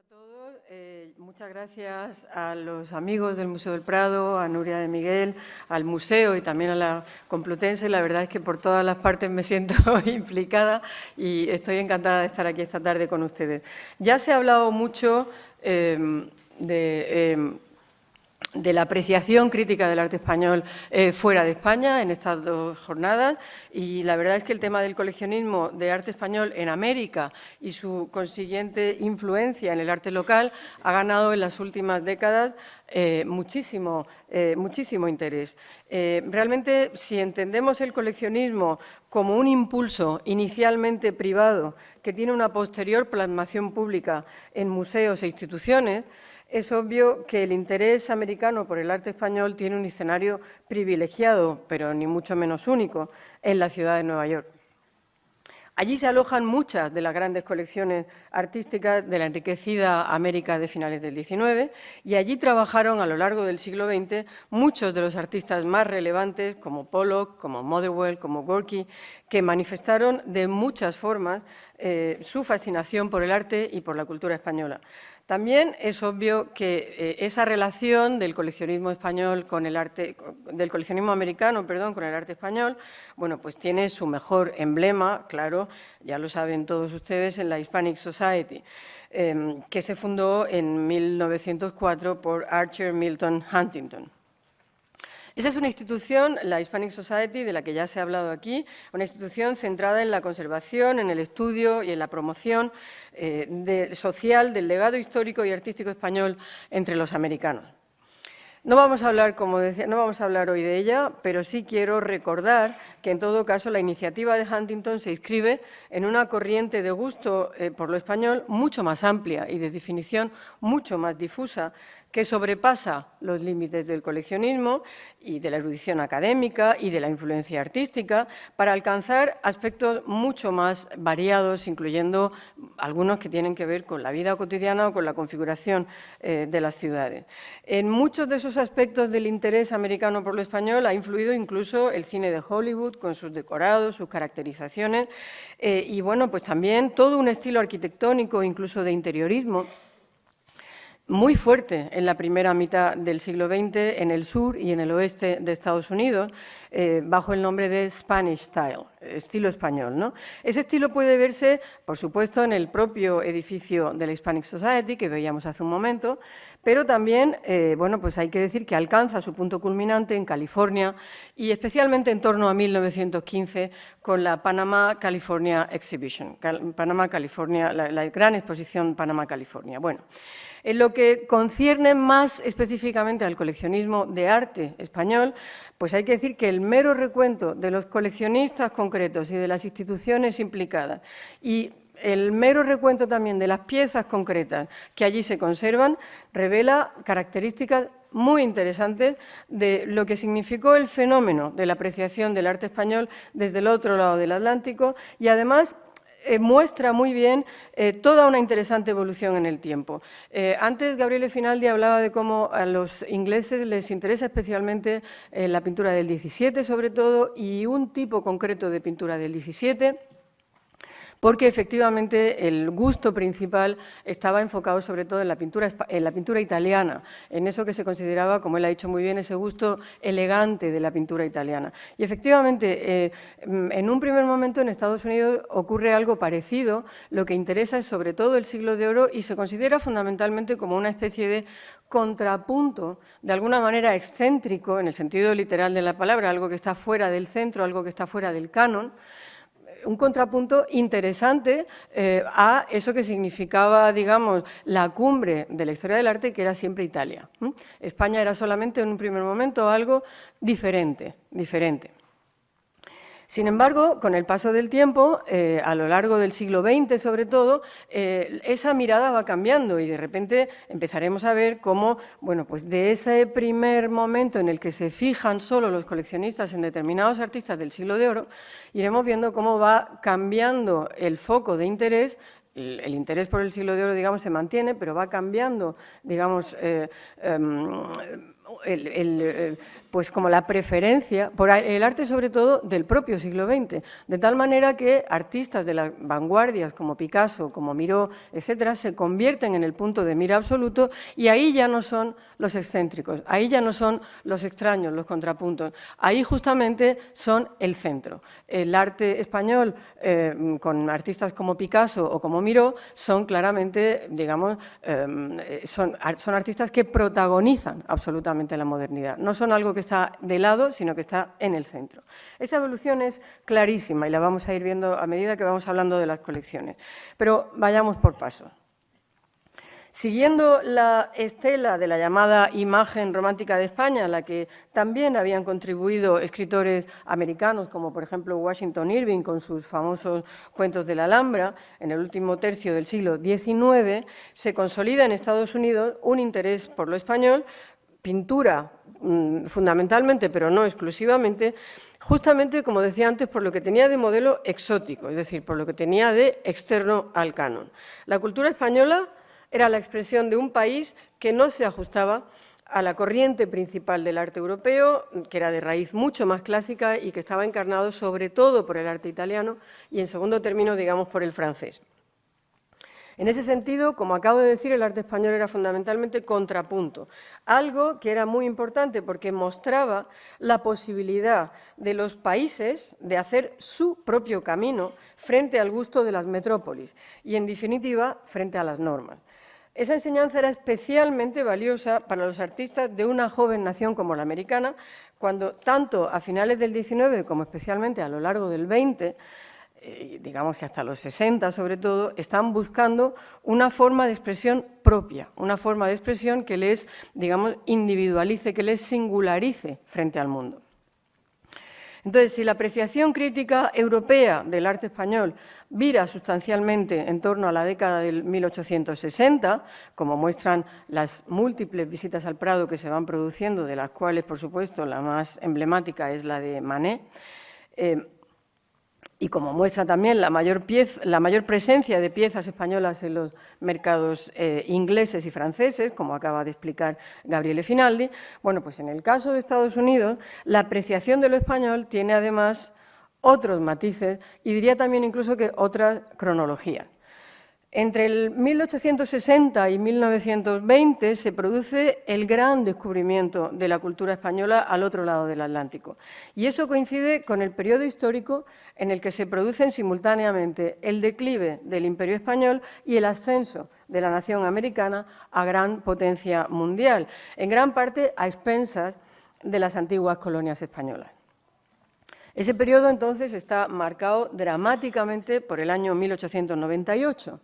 todos. Muchas gracias a los amigos del Museo del Prado, a Nuria de Miguel, al museo y también a la Complutense. La verdad es que por todas las partes me siento implicada y estoy encantada de estar aquí esta tarde con ustedes. Ya se ha hablado mucho de la apreciación crítica del arte español fuera de España en estas dos jornadas, y la verdad es que el tema del coleccionismo de arte español en América y su consiguiente influencia en el arte local ha ganado en las últimas décadas muchísimo interés. Realmente, si entendemos el coleccionismo como un impulso inicialmente privado que tiene una posterior plasmación pública en museos e instituciones, es obvio que el interés americano por el arte español tiene un escenario privilegiado, pero ni mucho menos único, en la ciudad de Nueva York. Allí se alojan muchas de las grandes colecciones artísticas de la enriquecida América de finales del XIX, y allí trabajaron a lo largo del siglo XX muchos de los artistas más relevantes, como Pollock, como Motherwell, como Gorky, que manifestaron de muchas formas su fascinación por el arte y por la cultura española. También es obvio que esa relación del coleccionismo español con el arte, del coleccionismo americano, perdón, con el arte español, bueno, pues tiene su mejor emblema, claro, ya lo saben todos ustedes, en la Hispanic Society, que se fundó en 1904 por Archer Milton Huntington. Esa es una institución, la Hispanic Society, de la que ya se ha hablado aquí, una institución centrada en la conservación, en el estudio y en la promoción social del legado histórico y artístico español entre los americanos. No vamos a hablar, como decía, no vamos a hablar hoy de ella, pero sí quiero recordar que, en todo caso, la iniciativa de Huntington se inscribe en una corriente de gusto por lo español mucho más amplia y de definición mucho más difusa, que sobrepasa los límites del coleccionismo y de la erudición académica y de la influencia artística para alcanzar aspectos mucho más variados, incluyendo algunos que tienen que ver con la vida cotidiana o con la configuración de las ciudades. En muchos de esos aspectos del interés americano por lo español ha influido incluso el cine de Hollywood, con sus decorados, sus caracterizaciones, y bueno, pues también todo un estilo arquitectónico, incluso de interiorismo, muy fuerte en la primera mitad del siglo XX en el sur y en el oeste de Estados Unidos, bajo el nombre de Spanish Style, estilo español, ¿no? Ese estilo puede verse, por supuesto, en el propio edificio de la Hispanic Society, que veíamos hace un momento, pero también, bueno, pues hay que decir que alcanza su punto culminante en California y especialmente en torno a 1915 con la Panama California Exhibition, Panamá-California, la gran exposición Panamá-California. Bueno, en lo que concierne más específicamente al coleccionismo de arte español, pues hay que decir que el mero recuento de los coleccionistas concretos y de las instituciones implicadas y el mero recuento también de las piezas concretas que allí se conservan revela características muy interesantes de lo que significó el fenómeno de la apreciación del arte español desde el otro lado del Atlántico, y además muestra muy bien toda una interesante evolución en el tiempo. Antes Gabriele Finaldi hablaba de cómo a los ingleses les interesa especialmente la pintura del 17, sobre todo, y un tipo concreto de pintura del 17, porque efectivamente el gusto principal estaba enfocado sobre todo en la pintura italiana, en eso que se consideraba, como él ha dicho muy bien, ese gusto elegante de la pintura italiana. Y efectivamente, en un primer momento en Estados Unidos ocurre algo parecido. Lo que interesa es sobre todo el siglo de oro y se considera fundamentalmente como una especie de contrapunto, de alguna manera excéntrico, en el sentido literal de la palabra, algo que está fuera del centro, algo que está fuera del canon, un contrapunto interesante a eso que significaba, digamos, la cumbre de la historia del arte, que era siempre Italia. España era solamente en un primer momento algo diferente. Sin embargo, con el paso del tiempo, a lo largo del siglo XX sobre todo, esa mirada va cambiando y de repente empezaremos a ver cómo, bueno, pues de ese primer momento en el que se fijan solo los coleccionistas en determinados artistas del siglo de oro, iremos viendo cómo va cambiando el foco de interés. El interés por el siglo de oro, digamos, se mantiene, pero va cambiando, digamos, pues como la preferencia por el arte, sobre todo del propio siglo XX, de tal manera que artistas de las vanguardias como Picasso, como Miró, etcétera, se convierten en el punto de mira absoluto, y ahí ya no son los excéntricos, ahí ya no son los extraños, los contrapuntos, ahí justamente son el centro. El arte español, con artistas como Picasso o como Miró, son claramente, digamos, son artistas que protagonizan absolutamente la modernidad. No son algo que está de lado, sino que está en el centro. Esa evolución es clarísima y la vamos a ir viendo a medida que vamos hablando de las colecciones. Pero vayamos por pasos. Siguiendo la estela de la llamada imagen romántica de España, a la que también habían contribuido escritores americanos, como por ejemplo Washington Irving, con sus famosos cuentos de la Alhambra, en el último tercio del siglo XIX, se consolida en Estados Unidos un interés por lo español, pintura fundamentalmente, pero no exclusivamente, justamente, como decía antes, por lo que tenía de modelo exótico, es decir, por lo que tenía de externo al canon. La cultura española era la expresión de un país que no se ajustaba a la corriente principal del arte europeo, que era de raíz mucho más clásica y que estaba encarnado sobre todo por el arte italiano y, en segundo término, digamos, por el francés. En ese sentido, como acabo de decir, el arte español era fundamentalmente contrapunto, algo que era muy importante porque mostraba la posibilidad de los países de hacer su propio camino frente al gusto de las metrópolis y, en definitiva, frente a las normas. Esa enseñanza era especialmente valiosa para los artistas de una joven nación como la americana, cuando tanto a finales del XIX como especialmente a lo largo del XX, digamos que hasta los 60 sobre todo, están buscando una forma de expresión propia, una forma de expresión que les, digamos, individualice, que les singularice frente al mundo. Entonces, si la apreciación crítica europea del arte español vira sustancialmente en torno a la década del 1860, como muestran las múltiples visitas al Prado que se van produciendo, de las cuales, por supuesto, la más emblemática es la de Manet, y como muestra también la mayor presencia de piezas españolas en los mercados ingleses y franceses, como acaba de explicar Gabriele Finaldi, bueno, pues en el caso de Estados Unidos, la apreciación de lo español tiene además otros matices y diría también incluso que otra cronología. Entre el 1860 y 1920 se produce el gran descubrimiento de la cultura española al otro lado del Atlántico. Y eso coincide con el periodo histórico en el que se producen simultáneamente el declive del Imperio español y el ascenso de la nación americana a gran potencia mundial, en gran parte a expensas de las antiguas colonias españolas. Ese periodo, entonces, está marcado dramáticamente por el año 1898.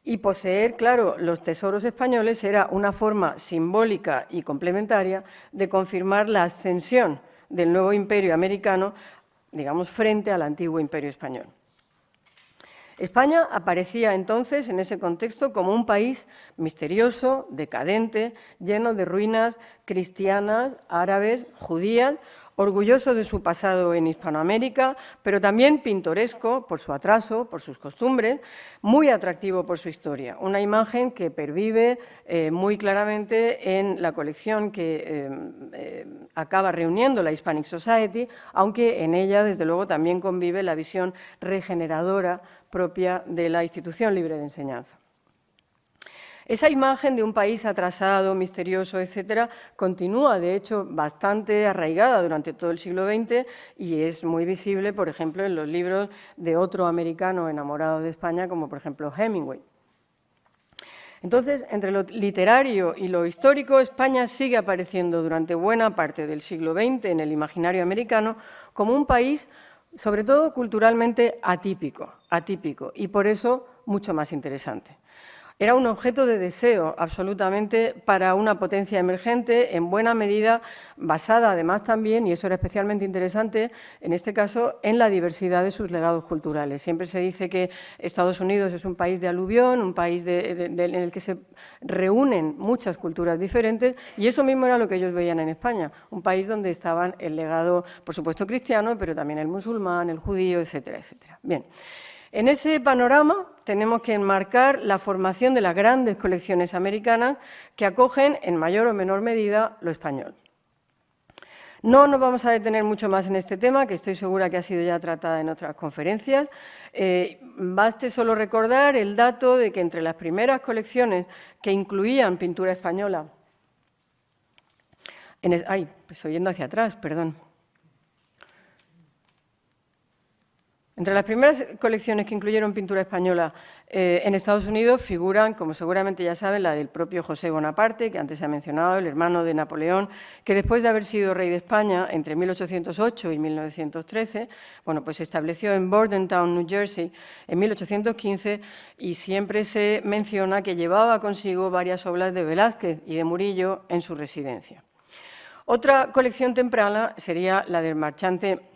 Y poseer, claro, los tesoros españoles era una forma simbólica y complementaria de confirmar la ascensión del nuevo imperio americano, digamos, frente al antiguo imperio español. España aparecía entonces en ese contexto como un país misterioso, decadente, lleno de ruinas cristianas, árabes, judías, orgulloso de su pasado en Hispanoamérica, pero también pintoresco por su atraso, por sus costumbres, muy atractivo por su historia. Una imagen que pervive muy claramente en la colección que acaba reuniendo la Hispanic Society, aunque en ella, desde luego, también convive la visión regeneradora propia de la institución libre de enseñanza. Esa imagen de un país atrasado, misterioso, etcétera, continúa, de hecho, bastante arraigada durante todo el siglo XX y es muy visible, por ejemplo, en los libros de otro americano enamorado de España, como por ejemplo Hemingway. Entonces, entre lo literario y lo histórico, España sigue apareciendo durante buena parte del siglo XX en el imaginario americano como un país, sobre todo culturalmente atípico y por eso mucho más interesante. Era un objeto de deseo absolutamente para una potencia emergente, en buena medida basada además también, y eso era especialmente interesante en este caso, en la diversidad de sus legados culturales. Siempre se dice que Estados Unidos es un país de aluvión, un país en el que se reúnen muchas culturas diferentes, y eso mismo era lo que ellos veían en España, un país donde estaban el legado, por supuesto, cristiano, pero también el musulmán, el judío, etcétera, etcétera. Bien. En ese panorama tenemos que enmarcar la formación de las grandes colecciones americanas que acogen en mayor o menor medida lo español. No nos vamos a detener mucho más en este tema, que estoy segura que ha sido ya tratada en otras conferencias. Baste solo recordar el dato de que entre las primeras colecciones que incluían pintura española... estoy yendo hacia atrás, perdón. Entre las primeras colecciones que incluyeron pintura española en Estados Unidos figuran, como seguramente ya saben, la del propio José Bonaparte, que antes se ha mencionado, el hermano de Napoleón, que después de haber sido rey de España entre 1808 y 1913, bueno, pues se estableció en Bordentown, New Jersey, en 1815, y siempre se menciona que llevaba consigo varias obras de Velázquez y de Murillo en su residencia. Otra colección temprana sería la del marchante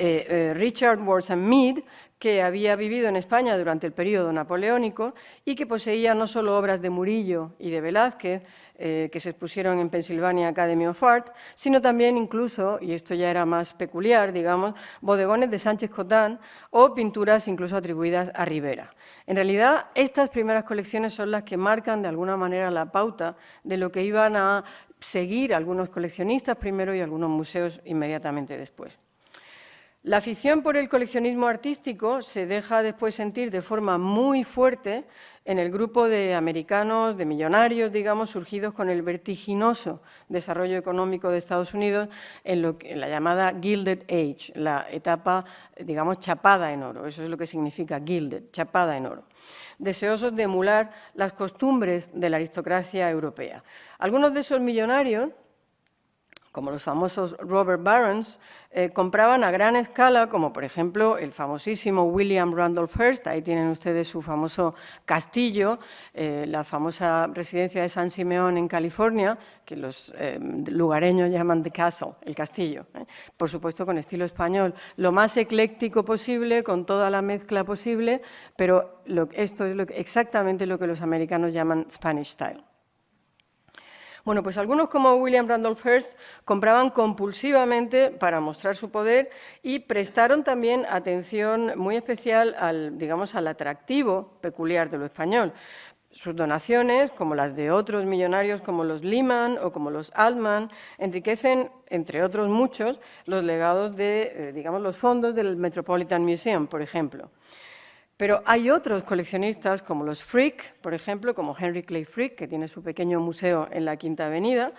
Richard Wordsworth Mead, que había vivido en España durante el período napoleónico y que poseía no solo obras de Murillo y de Velázquez, que se expusieron en Pennsylvania Academy of Art, sino también incluso, y esto ya era más peculiar, digamos, bodegones de Sánchez Cotán o pinturas incluso atribuidas a Rivera. En realidad, estas primeras colecciones son las que marcan de alguna manera la pauta de lo que iban a seguir algunos coleccionistas primero y algunos museos inmediatamente después. La afición por el coleccionismo artístico se deja después sentir de forma muy fuerte en el grupo de americanos, de millonarios, digamos, surgidos con el vertiginoso desarrollo económico de Estados Unidos en la llamada Gilded Age, la etapa, digamos, chapada en oro. Eso es lo que significa gilded, chapada en oro. Deseosos de emular las costumbres de la aristocracia europea. Algunos de esos millonarios, como los famosos Robert Barons, compraban a gran escala, como por ejemplo el famosísimo William Randolph Hearst, ahí tienen ustedes su famoso castillo, la famosa residencia de San Simeón en California, que los lugareños llaman The Castle, el castillo, por supuesto con estilo español, lo más ecléctico posible, con toda la mezcla posible, pero esto es exactamente lo que los americanos llaman Spanish Style. Bueno, pues algunos como William Randolph Hearst compraban compulsivamente para mostrar su poder y prestaron también atención muy especial al atractivo peculiar de lo español. Sus donaciones, como las de otros millonarios como los Lehman o como los Altman, enriquecen, entre otros muchos, los legados de, los fondos del Metropolitan Museum, por ejemplo. Pero hay otros coleccionistas, como los Frick, por ejemplo, como Henry Clay Frick, que tiene su pequeño museo en la Quinta Avenida,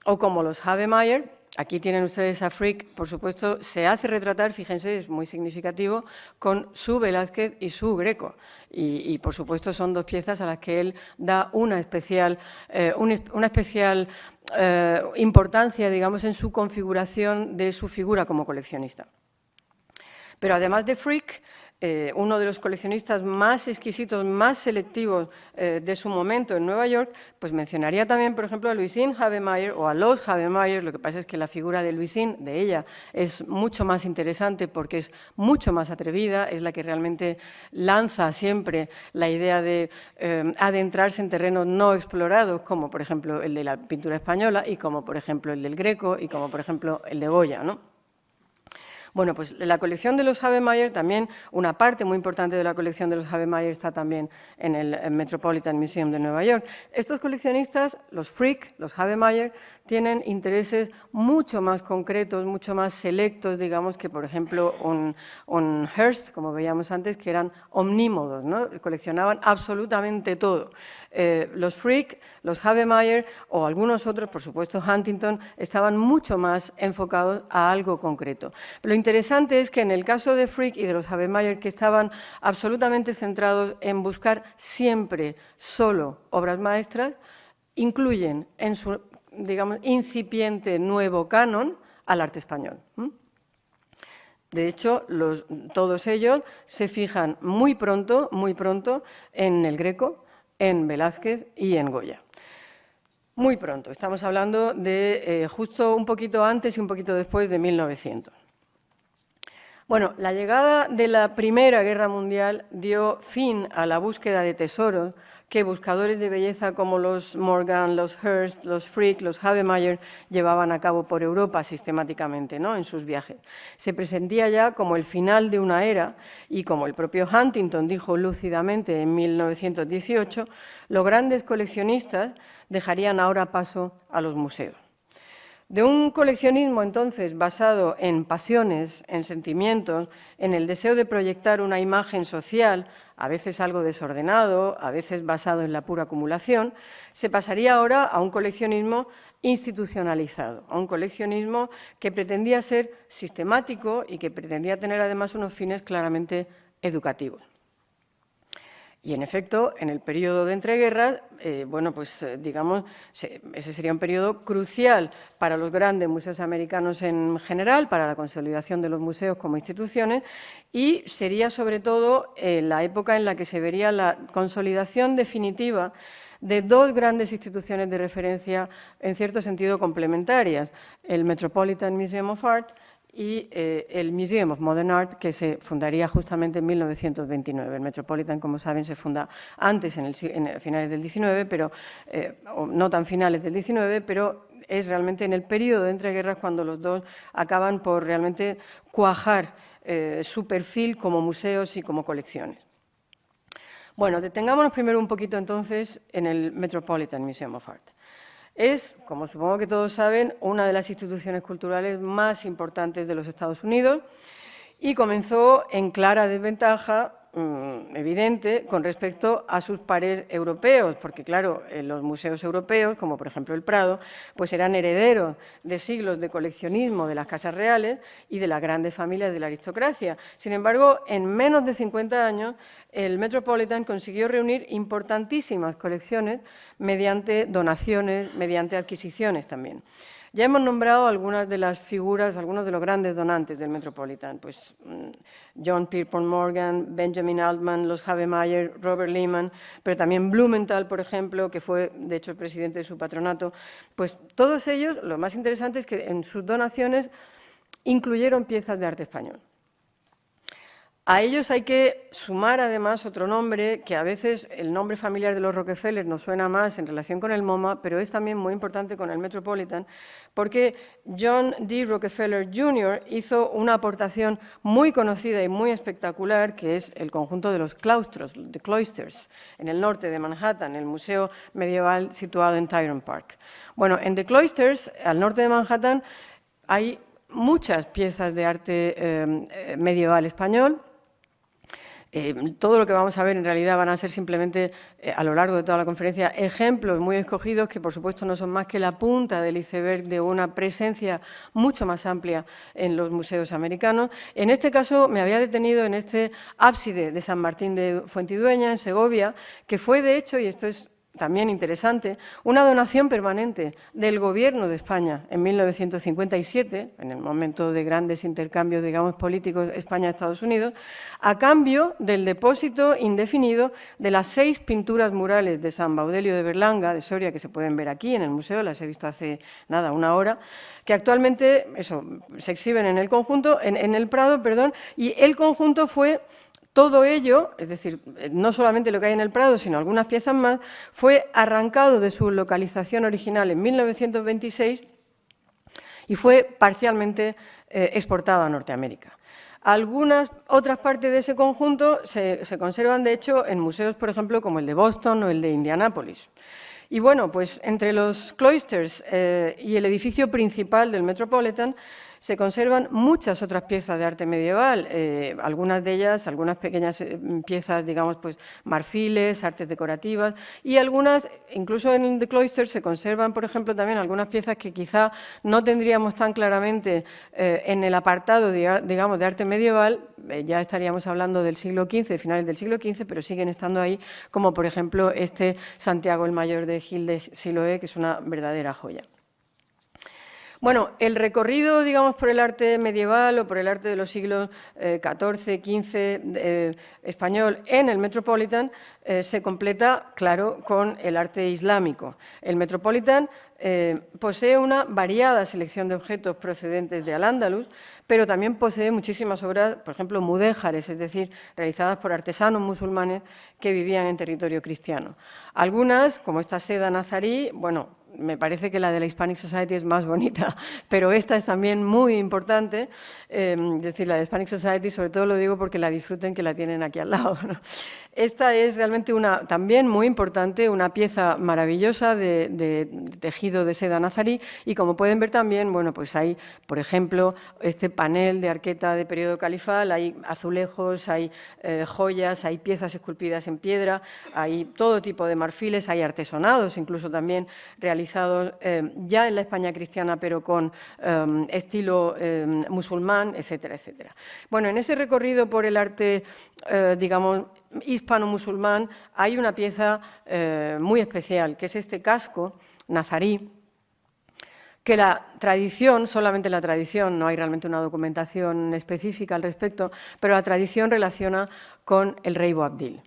o como los Havemeyer. Aquí tienen ustedes a Frick, por supuesto, se hace retratar, fíjense, es muy significativo, con su Velázquez y su Greco. Y por supuesto, son dos piezas a las que él da una especial importancia, digamos, en su configuración de su figura como coleccionista. Pero además de Frick, uno de los coleccionistas más exquisitos, más selectivos de su momento en Nueva York, pues mencionaría también, por ejemplo, a Louisine Havemeyer o a los Havemeyer. Lo que pasa es que la figura de Louisine, de ella, es mucho más interesante porque es mucho más atrevida, es la que realmente lanza siempre la idea de adentrarse en terrenos no explorados, como por ejemplo el de la pintura española y como por ejemplo el del Greco y como por ejemplo el de Goya, ¿no? Bueno, pues la colección de los Havemeyer también, una parte muy importante de la colección de los Havemeyer está también en el Metropolitan Museum de Nueva York. Estos coleccionistas, los Frick, los Havemeyer, tienen intereses mucho más concretos, mucho más selectos, digamos, que por ejemplo un Hearst, como veíamos antes, que eran omnímodos, ¿no? Coleccionaban absolutamente todo. Los Frick, los Havemeyer o algunos otros, por supuesto Huntington, estaban mucho más enfocados a algo concreto. Lo interesante es que en el caso de Frick y de los Havemeyer, que estaban absolutamente centrados en buscar siempre solo obras maestras, incluyen en su, digamos, incipiente nuevo canon al arte español. De hecho, todos ellos se fijan muy pronto en el Greco, en Velázquez y en Goya. Muy pronto, estamos hablando de justo un poquito antes y un poquito después de 1900. Bueno, la llegada de la Primera Guerra Mundial dio fin a la búsqueda de tesoros que buscadores de belleza como los Morgan, los Hearst, los Frick, los Havemeyer llevaban a cabo por Europa sistemáticamente, ¿no?, en sus viajes. Se presentía ya como el final de una era y, como el propio Huntington dijo lúcidamente en 1918, los grandes coleccionistas dejarían ahora paso a los museos. De un coleccionismo, entonces, basado en pasiones, en sentimientos, en el deseo de proyectar una imagen social, a veces algo desordenado, a veces basado en la pura acumulación, se pasaría ahora a un coleccionismo institucionalizado, a un coleccionismo que pretendía ser sistemático y que pretendía tener además unos fines claramente educativos. Y, en efecto, en el periodo de entreguerras, digamos, ese sería un periodo crucial para los grandes museos americanos en general, para la consolidación de los museos como instituciones, y sería, sobre todo, la época en la que se vería la consolidación definitiva de dos grandes instituciones de referencia, en cierto sentido, complementarias, el Metropolitan Museum of Art y el Museum of Modern Art, que se fundaría justamente en 1929. El Metropolitan, como saben, se funda antes, en finales del 19, pero no tan finales del 19, pero es realmente en el periodo de entreguerras cuando los dos acaban por realmente cuajar su perfil como museos y como colecciones. Bueno, detengámonos primero un poquito entonces en el Metropolitan Museum of Art. Es, como supongo que todos saben, una de las instituciones culturales más importantes de los Estados Unidos y comenzó en clara desventaja evidente con respecto a sus pares europeos, porque, claro, los museos europeos, como por ejemplo el Prado, pues eran herederos de siglos de coleccionismo de las casas reales y de las grandes familias de la aristocracia. Sin embargo, en menos de 50 años, el Metropolitan consiguió reunir importantísimas colecciones mediante donaciones, mediante adquisiciones también. Ya hemos nombrado algunas de las figuras, algunos de los grandes donantes del Metropolitan, pues John Pierpont Morgan, Benjamin Altman, los Havemeyer, Robert Lehman, pero también Blumenthal, por ejemplo, que fue, de hecho, el presidente de su patronato. Pues todos ellos, lo más interesante es que en sus donaciones incluyeron piezas de arte español. A ellos hay que sumar, además, otro nombre, que a veces el nombre familiar de los Rockefeller nos suena más en relación con el MoMA, pero es también muy importante con el Metropolitan, porque John D. Rockefeller Jr. hizo una aportación muy conocida y muy espectacular, que es el conjunto de los claustros, The Cloisters, en el norte de Manhattan, el museo medieval situado en Tyrone Park. Bueno, en The Cloisters, al norte de Manhattan, hay muchas piezas de arte medieval español. Todo lo que vamos a ver en realidad van a ser simplemente, a lo largo de toda la conferencia, ejemplos muy escogidos que, por supuesto, no son más que la punta del iceberg de una presencia mucho más amplia en los museos americanos. En este caso, me había detenido en este ábside de San Martín de Fuentidueña, en Segovia, que fue, de hecho, y esto es también interesante, una donación permanente del Gobierno de España en 1957, en el momento de grandes intercambios, digamos, políticos España-Estados Unidos, a cambio del depósito indefinido de las 6 pinturas murales de San Baudelio de Berlanga, de Soria, que se pueden ver aquí en el museo, las he visto hace nada, una hora, que actualmente se exhiben en el conjunto, en el Prado, perdón, y el conjunto fue... Todo ello, es decir, no solamente lo que hay en el Prado, sino algunas piezas más, fue arrancado de su localización original en 1926 y fue parcialmente exportado a Norteamérica. Algunas otras partes de ese conjunto se conservan, de hecho, en museos, por ejemplo, como el de Boston o el de Indianápolis. Y bueno, pues entre los cloisters y el edificio principal del Metropolitan se conservan muchas otras piezas de arte medieval, algunas de ellas, algunas pequeñas piezas, digamos, pues marfiles, artes decorativas, y algunas, incluso en The Cloisters, se conservan, por ejemplo, también algunas piezas que quizá no tendríamos tan claramente en el apartado, digamos, de arte medieval, ya estaríamos hablando del siglo XV, finales del siglo XV, pero siguen estando ahí, como por ejemplo este Santiago el Mayor de Gil de Siloé, que es una verdadera joya. Bueno, el recorrido, digamos, por el arte medieval o por el arte de los siglos XIV, XV español en el Metropolitan se completa, claro, con el arte islámico. El Metropolitan posee una variada selección de objetos procedentes de Al-Ándalus, pero también posee muchísimas obras, por ejemplo, mudéjares, es decir, realizadas por artesanos musulmanes que vivían en territorio cristiano. Algunas, como esta seda nazarí, bueno, me parece que la de la Hispanic Society es más bonita, pero esta es también muy importante, es decir, la de Hispanic Society, sobre todo lo digo porque la disfruten, que la tienen aquí al lado, ¿no? Esta es realmente también muy importante, una pieza maravillosa de tejido de seda nazarí, y como pueden ver también, bueno, pues hay, por ejemplo, este panel de arqueta de periodo califal, hay azulejos, hay joyas, hay piezas esculpidas en piedra, hay todo tipo de marfiles, hay artesonados, incluso también realizados ya en la España cristiana, pero con estilo musulmán, etcétera, etcétera. Bueno, en ese recorrido por el arte, digamos, hispano-musulmán, hay una pieza muy especial, que es este casco nazarí, que la tradición, solamente la tradición, no hay realmente una documentación específica al respecto, pero la tradición relaciona con el rey Boabdil.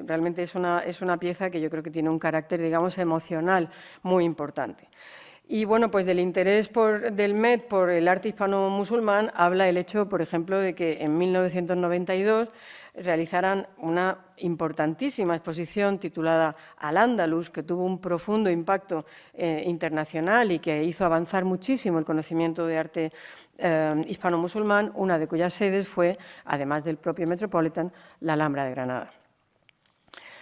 Realmente es una pieza que yo creo que tiene un carácter, digamos, emocional muy importante. Y bueno, pues del interés del Met por el arte hispano-musulmán habla el hecho, por ejemplo, de que en 1992 realizaran una importantísima exposición titulada Al-Ándalus, que tuvo un profundo impacto internacional y que hizo avanzar muchísimo el conocimiento de arte hispano-musulmán, una de cuyas sedes fue, además del propio Metropolitan, la Alhambra de Granada.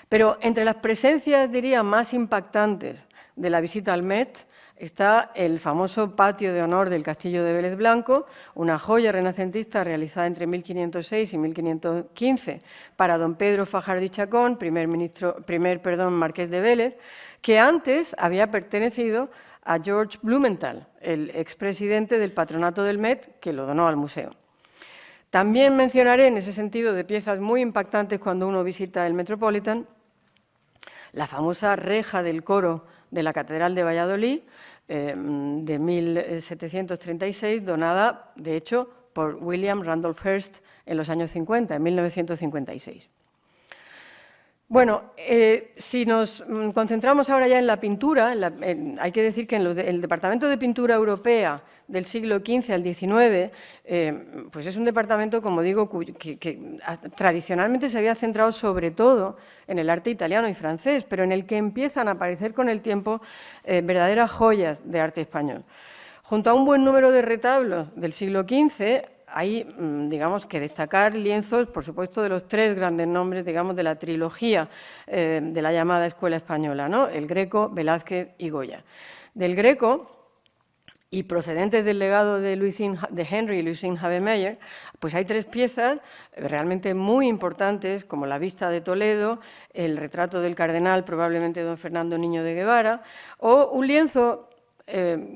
Pero entre las presencias, diría, más impactantes de la visita al Met está el famoso patio de honor del Castillo de Vélez Blanco, una joya renacentista realizada entre 1506 y 1515 para don Pedro Fajardo Chacón, primer marqués de Vélez, que antes había pertenecido a George Blumenthal, el expresidente del patronato del Met, que lo donó al museo. También mencionaré en ese sentido de piezas muy impactantes cuando uno visita el Metropolitan, la famosa reja del coro de la Catedral de Valladolid de 1736, donada, de hecho, por William Randolph Hearst en los años 50, en 1956. Bueno, si nos concentramos ahora ya en la pintura, hay que decir que en el Departamento de Pintura Europea del siglo XV al XIX, pues es un departamento, como digo, que tradicionalmente se había centrado sobre todo en el arte italiano y francés, pero en el que empiezan a aparecer con el tiempo verdaderas joyas de arte español. Junto a un buen número de retablos del siglo XV, hay, digamos, que destacar lienzos, por supuesto, de los tres grandes nombres, digamos, de la trilogía de la llamada Escuela Española, ¿no? El Greco, Velázquez y Goya. Del Greco, y procedentes del legado de Henry y Louisin Havemeyer, pues hay tres piezas realmente muy importantes, como la Vista de Toledo, el retrato del cardenal, probablemente don Fernando Niño de Guevara, o un lienzo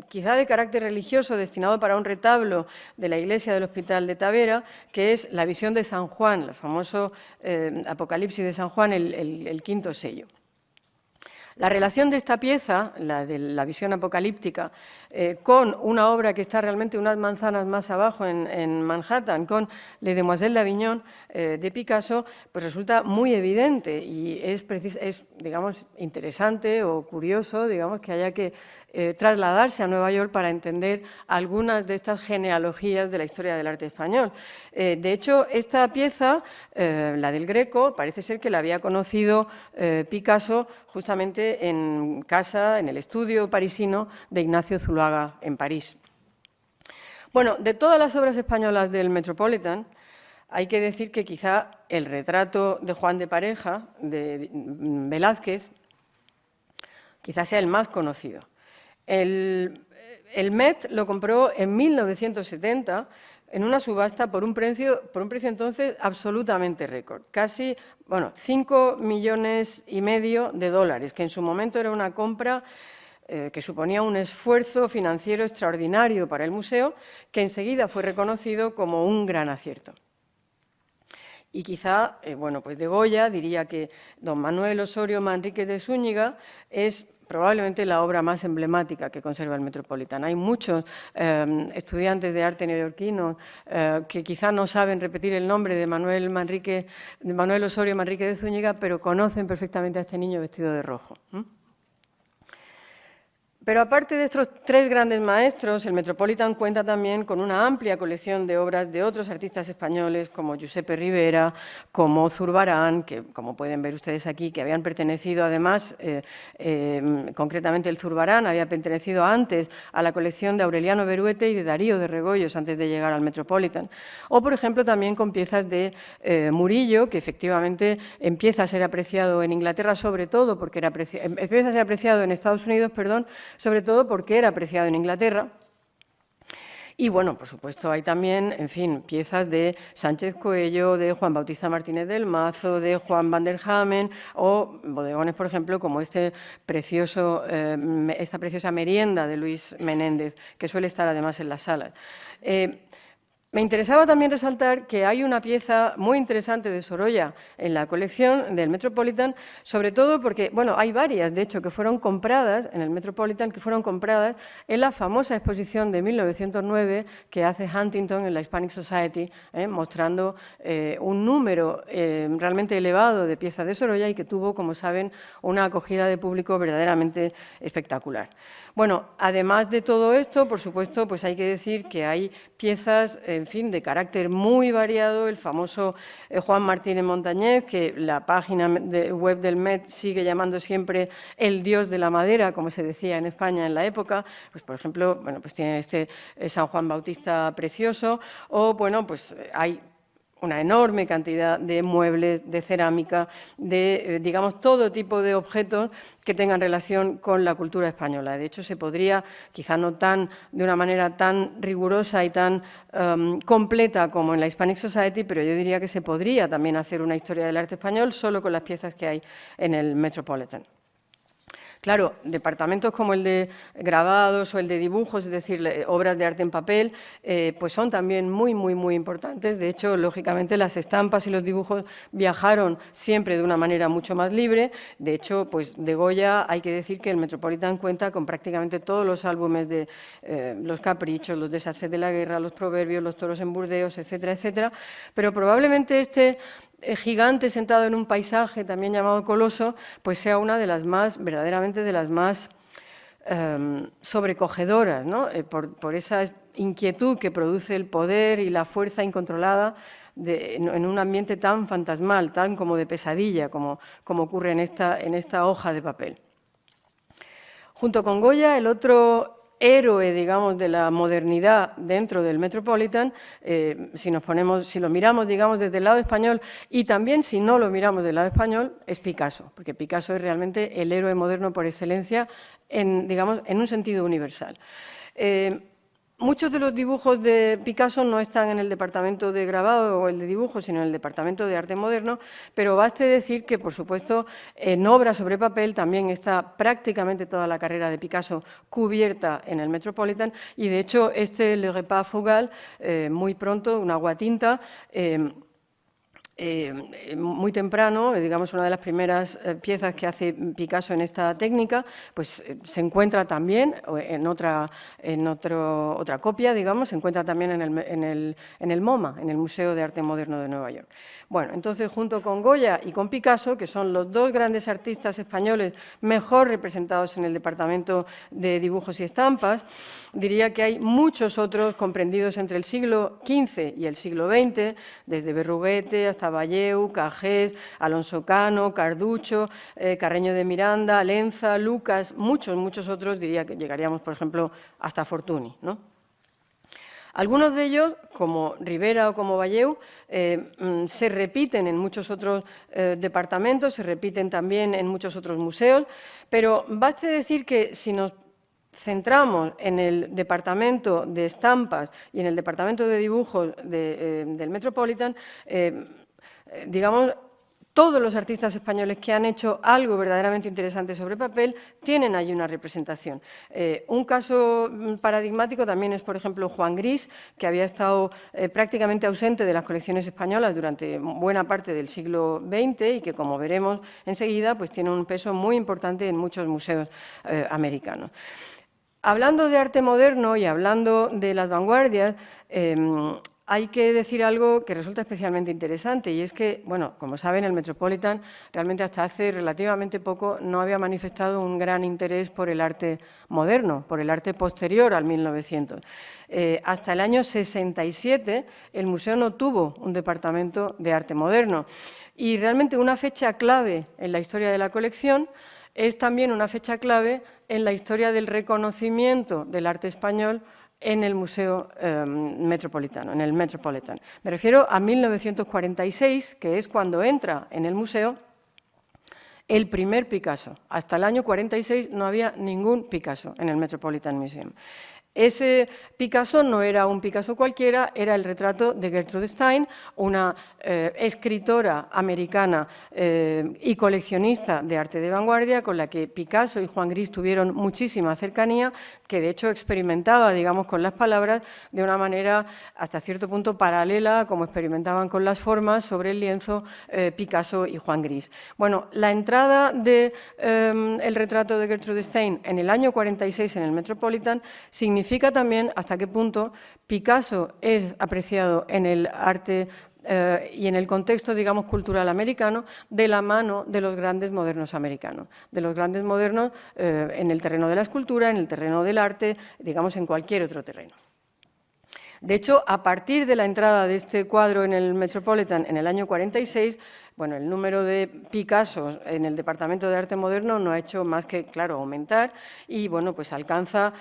quizá de carácter religioso, destinado para un retablo de la iglesia del Hospital de Tavera, que es la visión de San Juan, el famoso Apocalipsis de San Juan, el quinto sello. La relación de esta pieza, la de la visión apocalíptica, con una obra que está realmente unas manzanas más abajo en Manhattan, con Les Demoiselles d'Avignon de Picasso, pues resulta muy evidente y es, digamos, interesante o curioso, digamos, que haya que trasladarse a Nueva York para entender algunas de estas genealogías de la historia del arte español. De hecho, esta pieza, la del Greco, parece ser que la había conocido Picasso justamente en casa, en el estudio parisino de Ignacio Zuloaga en París. Bueno, de todas las obras españolas del Metropolitan, hay que decir que quizá el retrato de Juan de Pareja, de Velázquez, quizá sea el más conocido. El Met lo compró en 1970 en una subasta por un precio entonces absolutamente récord, casi, bueno, 5,5 millones de dólares, que en su momento era una compra que suponía un esfuerzo financiero extraordinario para el museo, que enseguida fue reconocido como un gran acierto. Y quizá, bueno, pues de Goya diría que don Manuel Osorio Manríquez de Zúñiga es probablemente la obra más emblemática que conserva el Metropolitan. Hay muchos estudiantes de arte neoyorquinos que quizá no saben repetir el nombre de Manuel Osorio Manríquez de Zúñiga, pero conocen perfectamente a este niño vestido de rojo. Pero aparte de estos tres grandes maestros, el Metropolitan cuenta también con una amplia colección de obras de otros artistas españoles como Giuseppe Rivera, como Zurbarán, que como pueden ver ustedes aquí, que habían pertenecido además, concretamente el Zurbarán había pertenecido antes a la colección de Aureliano Beruete y de Darío de Regoyos antes de llegar al Metropolitan. O, por ejemplo, también con piezas de Murillo, que efectivamente empieza a ser apreciado en Inglaterra, sobre todo porque empieza a ser apreciado en Estados Unidos, perdón, sobre todo porque era apreciado en Inglaterra. Y, bueno, por supuesto, hay también, en fin, piezas de Sánchez Coello, de Juan Bautista Martínez del Mazo, de Juan van der Hamen, o bodegones, por ejemplo, como esta preciosa merienda de Luis Menéndez, que suele estar además en las salas. Me interesaba también resaltar que hay una pieza muy interesante de Sorolla en la colección del Metropolitan, sobre todo porque, bueno, hay varias, de hecho, que fueron compradas en el Metropolitan, que fueron compradas en la famosa exposición de 1909 que hace Huntington en la Hispanic Society, mostrando un número realmente elevado de piezas de Sorolla y que tuvo, como saben, una acogida de público verdaderamente espectacular. Bueno, además de todo esto, por supuesto, pues hay que decir que hay piezas, en fin, de carácter muy variado. El famoso Juan Martínez Montañez, que la página web del Met sigue llamando siempre el dios de la madera, como se decía en España en la época. Pues, por ejemplo, bueno, pues tiene este San Juan Bautista precioso, o, bueno, pues hay una enorme cantidad de muebles, de cerámica, de, digamos, todo tipo de objetos que tengan relación con la cultura española. De hecho, se podría, quizá no de una manera tan rigurosa y tan completa como en la Hispanic Society, pero yo diría que se podría también hacer una historia del arte español solo con las piezas que hay en el Metropolitan. Claro, departamentos como el de grabados o el de dibujos, es decir, obras de arte en papel, pues son también muy, muy, muy importantes. De hecho, lógicamente, las estampas y los dibujos viajaron siempre de una manera mucho más libre. De hecho, pues de Goya hay que decir que el Metropolitan cuenta con prácticamente todos los álbumes de Los Caprichos, Los Desastres de la Guerra, Los Proverbios, Los Toros en Burdeos, etcétera, etcétera. Pero probablemente este gigante sentado en un paisaje, también llamado Coloso, pues sea una de las más, verdaderamente de las más sobrecogedoras, ¿no? Por esa inquietud que produce el poder y la fuerza incontrolada en un ambiente tan fantasmal, tan como de pesadilla, como ocurre en esta hoja de papel. Junto con Goya, el otro héroe, digamos, de la modernidad dentro del Metropolitan, si lo miramos, digamos, desde el lado español, y también si no lo miramos del lado español, es Picasso, porque Picasso es realmente el héroe moderno por excelencia, digamos, en un sentido universal. Muchos de los dibujos de Picasso no están en el departamento de grabado o el de dibujo, sino en el departamento de arte moderno, pero baste decir que, por supuesto, en obra sobre papel también está prácticamente toda la carrera de Picasso cubierta en el Metropolitan y, de hecho, Le Repas Frugal, muy pronto, una aguatinta, muy temprano, digamos una de las primeras piezas que hace Picasso en esta técnica, pues se encuentra también en otra copia, digamos, se encuentra también en el MoMA, en el Museo de Arte Moderno de Nueva York. Bueno, entonces junto con Goya y con Picasso, que son los dos grandes artistas españoles mejor representados en el departamento de dibujos y estampas, diría que hay muchos otros comprendidos entre el siglo XV y el siglo XX, desde Berruguete hasta Valleu, Cajés, Alonso Cano, Carducho, Carreño de Miranda, Alenza, Lucas, muchos otros, diría que llegaríamos, por ejemplo, hasta Fortuny, ¿no? Algunos de ellos, como Rivera o como Valleu, se repiten en muchos otros departamentos, se repiten también en muchos otros museos, pero baste decir que si nos centramos en el departamento de estampas y en el departamento de dibujos del Metropolitan, digamos, todos los artistas españoles que han hecho algo verdaderamente interesante sobre papel tienen allí una representación. Un caso paradigmático también es, por ejemplo, Juan Gris, que había estado prácticamente ausente de las colecciones españolas durante buena parte del siglo XX y que, como veremos enseguida, pues tiene un peso muy importante en muchos museos americanos. Hablando de arte moderno y hablando de las vanguardias, hay que decir algo que resulta especialmente interesante, y es que, bueno, como saben, el Metropolitan realmente hasta hace relativamente poco no había manifestado un gran interés por el arte moderno, por el arte posterior al 1900. Hasta el año 67 el museo no tuvo un departamento de arte moderno, y realmente una fecha clave en la historia de la colección es también una fecha clave en la historia del reconocimiento del arte español en el Museo Metropolitano, en el Metropolitan. Me refiero a 1946, que es cuando entra en el museo el primer Picasso. Hasta el año 46 no había ningún Picasso en el Metropolitan Museum. Ese Picasso no era un Picasso cualquiera, era el retrato de Gertrude Stein, una escritora americana y coleccionista de arte de vanguardia, con la que Picasso y Juan Gris tuvieron muchísima cercanía, que de hecho experimentaba, digamos, con las palabras de una manera hasta cierto punto paralela, como experimentaban con las formas sobre el lienzo Picasso y Juan Gris. Bueno, la entrada del retrato de Gertrude Stein en el año 46 en el Metropolitan significa también hasta qué punto Picasso es apreciado en el arte y en el contexto, digamos, cultural americano, de la mano de los grandes modernos americanos, de los grandes modernos en el terreno de la escultura, en el terreno del arte, digamos, en cualquier otro terreno. De hecho, a partir de la entrada de este cuadro en el Metropolitan en el año 46, bueno, el número de Picassos en el Departamento de Arte Moderno no ha hecho más que, claro, aumentar y, bueno, pues alcanza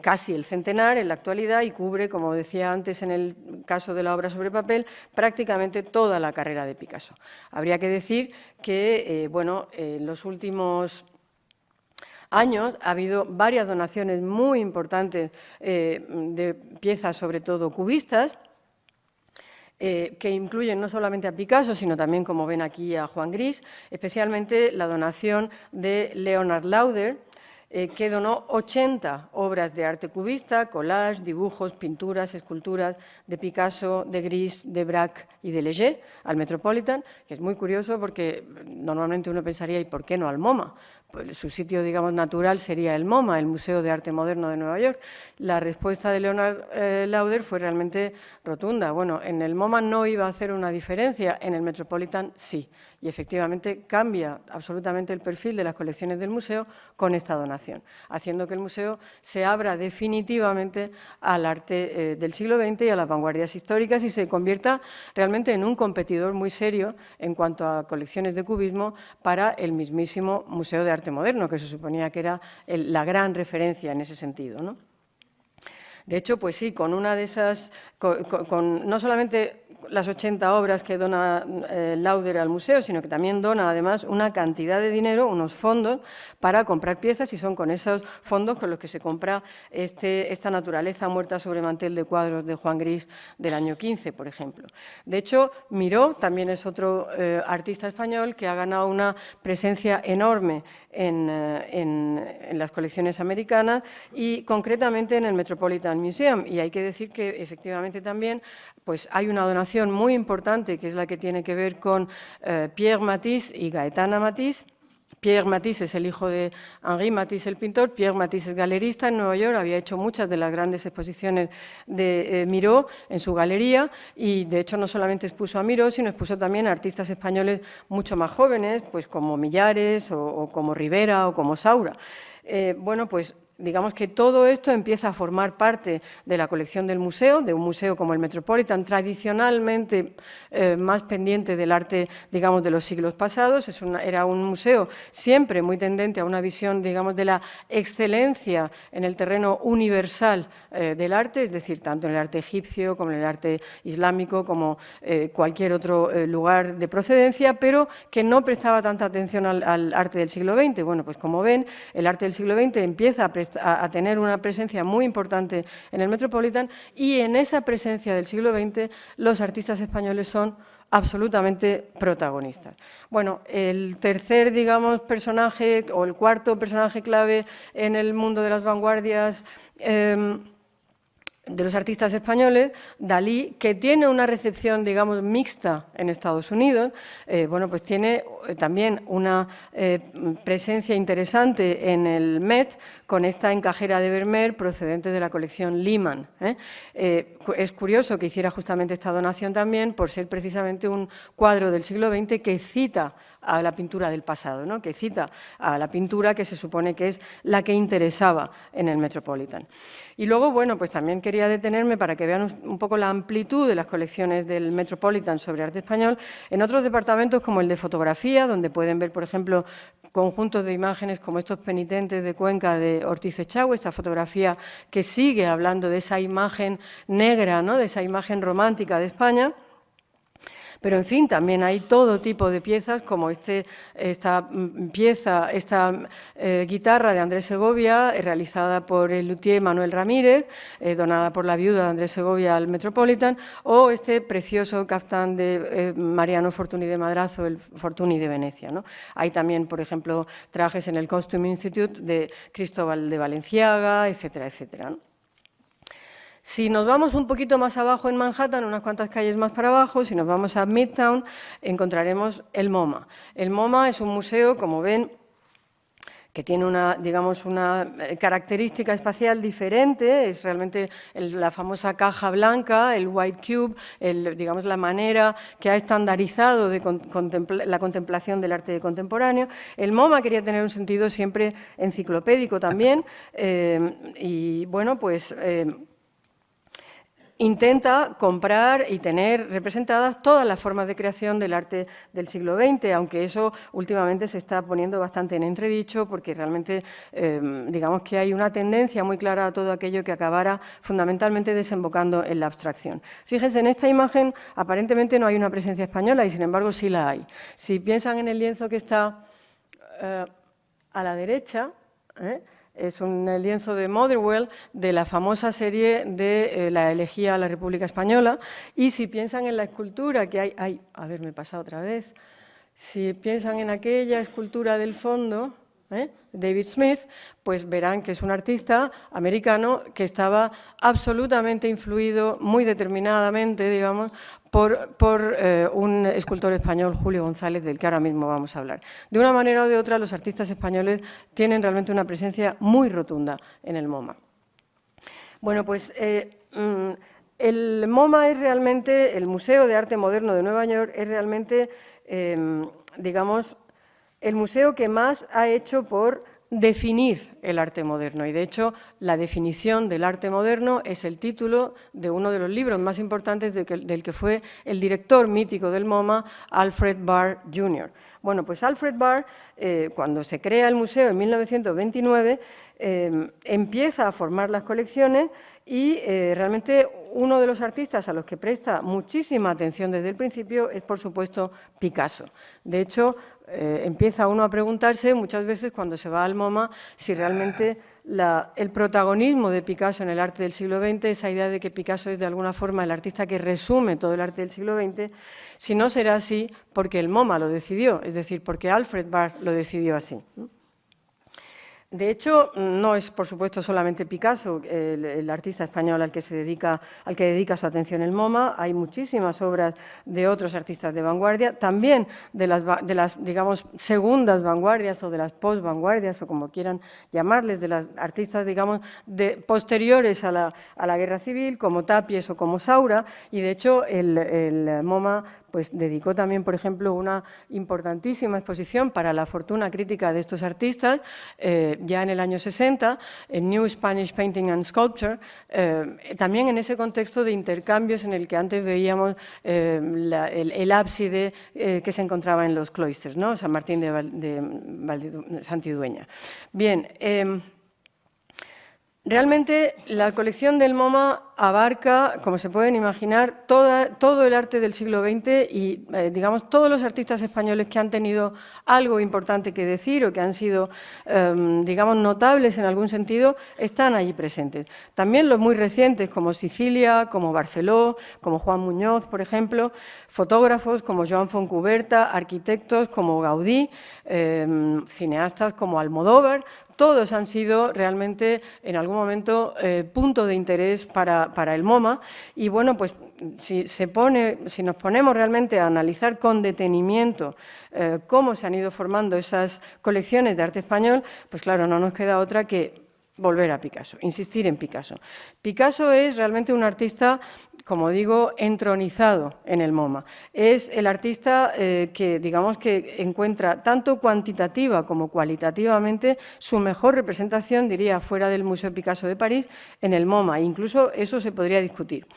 casi el centenar en la actualidad y cubre, como decía antes en el caso de la obra sobre papel, prácticamente toda la carrera de Picasso. Habría que decir que, bueno, en los últimos años ha habido varias donaciones muy importantes de piezas, sobre todo cubistas, que incluyen no solamente a Picasso, sino también, como ven aquí, a Juan Gris, especialmente la donación de Leonard Lauder, que donó 80 obras de arte cubista, collage, dibujos, pinturas, esculturas de Picasso, de Gris, de Braque y de Léger al Metropolitan, que es muy curioso porque normalmente uno pensaría, ¿y por qué no al MoMA? Pues su sitio, digamos, natural sería el MoMA, el Museo de Arte Moderno de Nueva York. La respuesta de Leonard Lauder fue realmente rotunda. Bueno, en el MoMA no iba a hacer una diferencia, en el Metropolitan sí. Y efectivamente cambia absolutamente el perfil de las colecciones del museo con esta donación, haciendo que el museo se abra definitivamente al arte del siglo XX y a las vanguardias históricas y se convierta realmente en un competidor muy serio en cuanto a colecciones de cubismo para el mismísimo Museo de Arte Moderno, que se suponía que era la gran referencia en ese sentido, ¿no? De hecho, pues sí, con una de esas, no solamente las 80 obras que dona Lauder al museo, sino que también dona además una cantidad de dinero, unos fondos, para comprar piezas, y son con esos fondos con los que se compra esta naturaleza muerta sobre mantel de cuadros de Juan Gris del año 15, por ejemplo. De hecho, Miró también es otro artista español que ha ganado una presencia enorme en las colecciones americanas y concretamente en el Metropolitan Museum. Y hay que decir que efectivamente también pues, hay una donación muy importante que es la que tiene que ver con Pierre Matisse y Gaetana Matisse. Pierre Matisse es el hijo de Henri Matisse, el pintor. Pierre Matisse es galerista en Nueva York, había hecho muchas de las grandes exposiciones de Miró en su galería y, de hecho, no solamente expuso a Miró, sino expuso también a artistas españoles mucho más jóvenes, pues como Millares o como Rivera o como Saura. Bueno, pues digamos que todo esto empieza a formar parte de la colección del museo, de un museo como el Metropolitan, tradicionalmente más pendiente del arte, digamos, de los siglos pasados. Era un museo siempre muy tendente a una visión, digamos, de la excelencia en el terreno universal del arte, es decir, tanto en el arte egipcio como en el arte islámico, como cualquier otro lugar de procedencia, pero que no prestaba tanta atención al arte del siglo XX. Bueno, pues como ven, el arte del siglo XX empieza a tener una presencia muy importante en el Metropolitan y en esa presencia del siglo XX los artistas españoles son absolutamente protagonistas. Bueno, el tercer, digamos, personaje o el cuarto personaje clave en el mundo de las vanguardias de los artistas españoles, Dalí, que tiene una recepción, digamos, mixta en Estados Unidos, bueno, pues tiene también una presencia interesante en el Met con esta encajera de Vermeer procedente de la colección Lehmann. Es curioso que hiciera justamente esta donación también por ser precisamente un cuadro del siglo XX que cita a la pintura del pasado, ¿no? Que cita a la pintura que se supone que es la que interesaba en el Metropolitan. Y luego, bueno, pues también quería detenerme para que vean un poco la amplitud de las colecciones del Metropolitan sobre arte español en otros departamentos como el de fotografía, donde pueden ver, por ejemplo, conjuntos de imágenes como estos penitentes de Cuenca de Ortiz Echagüe, esta fotografía que sigue hablando de esa imagen negra, ¿no? De esa imagen romántica de España. Pero, en fin, también hay todo tipo de piezas, como esta guitarra de Andrés Segovia, realizada por el luthier Manuel Ramírez, donada por la viuda de Andrés Segovia al Metropolitan, o este precioso caftán de Mariano Fortuny de Madrazo, el Fortuny de Venecia, ¿no? Hay también, por ejemplo, trajes en el Costume Institute de Cristóbal de Valenciaga, etcétera, etcétera, ¿no? Si nos vamos un poquito más abajo en Manhattan, unas cuantas calles más para abajo, si nos vamos a Midtown, encontraremos el MoMA. El MoMA es un museo, como ven, que tiene una característica espacial diferente, es realmente la famosa caja blanca, el white cube, digamos, la manera que ha estandarizado de la contemplación del arte contemporáneo. El MoMA quería tener un sentido siempre enciclopédico también, y bueno, pues intenta comprar y tener representadas todas las formas de creación del arte del siglo XX, aunque eso últimamente se está poniendo bastante en entredicho porque realmente digamos que hay una tendencia muy clara a todo aquello que acabara fundamentalmente desembocando en la abstracción. Fíjense, en esta imagen aparentemente no hay una presencia española y sin embargo sí la hay. Si piensan en el lienzo que está a la derecha, es un lienzo de Motherwell de la famosa serie de la elegía a la República Española. Y si piensan en la escultura que hay, a ver, me he pasado otra vez. Si piensan en aquella escultura del fondo, David Smith, pues verán que es un artista americano que estaba absolutamente influido, muy determinadamente, digamos, por un escultor español, Julio González, del que ahora mismo vamos a hablar. De una manera o de otra, los artistas españoles tienen realmente una presencia muy rotunda en el MoMA. Bueno, pues el MoMA es realmente, el Museo de Arte Moderno de Nueva York, es realmente, digamos, el museo que más ha hecho por definir el arte moderno. Y, de hecho, la definición del arte moderno es el título de uno de los libros más importantes del que fue el director mítico del MoMA, Alfred Barr, Jr. Bueno, pues Alfred Barr, cuando se crea el museo en 1929, empieza a formar las colecciones y realmente uno de los artistas a los que presta muchísima atención desde el principio es, por supuesto, Picasso. De hecho, empieza uno a preguntarse muchas veces cuando se va al MoMA si realmente el protagonismo de Picasso en el arte del siglo XX, esa idea de que Picasso es de alguna forma el artista que resume todo el arte del siglo XX, si no será así porque el MoMA lo decidió, es decir, porque Alfred Barr lo decidió así. De hecho, no es, por supuesto, solamente Picasso, el artista español al que dedica su atención el MoMA. Hay muchísimas obras de otros artistas de vanguardia, también de las digamos, segundas vanguardias o de las post-vanguardias, o como quieran llamarles, de las artistas, digamos, posteriores a la Guerra Civil, como Tapies o como Saura, y de hecho el MoMA pues dedicó también, por ejemplo, una importantísima exposición para la fortuna crítica de estos artistas, ya en el año 60, en New Spanish Painting and Sculpture, también en ese contexto de intercambios en el que antes veíamos el ábside que se encontraba en los cloisters, ¿no? San Martín de Santidueña. Bien, realmente la colección del MoMA abarca, como se pueden imaginar, todo el arte del siglo XX y, digamos, todos los artistas españoles que han tenido algo importante que decir o que han sido, digamos, notables en algún sentido, están allí presentes. También los muy recientes, como Sicilia, como Barceló, como Juan Muñoz, por ejemplo, fotógrafos como Joan Fontcuberta, arquitectos como Gaudí, cineastas como Almodóvar. Todos han sido realmente en algún momento punto de interés para para el MoMA. Y bueno, pues si nos ponemos realmente a analizar con detenimiento cómo se han ido formando esas colecciones de arte español, pues claro, no nos queda otra que volver a Picasso, insistir en Picasso. Picasso es realmente un artista, como digo, entronizado en el MoMA. Es el artista que, digamos, que encuentra tanto cuantitativa como cualitativamente su mejor representación, diría, fuera del Museo Picasso de París, en el MoMA. Incluso eso se podría discutir.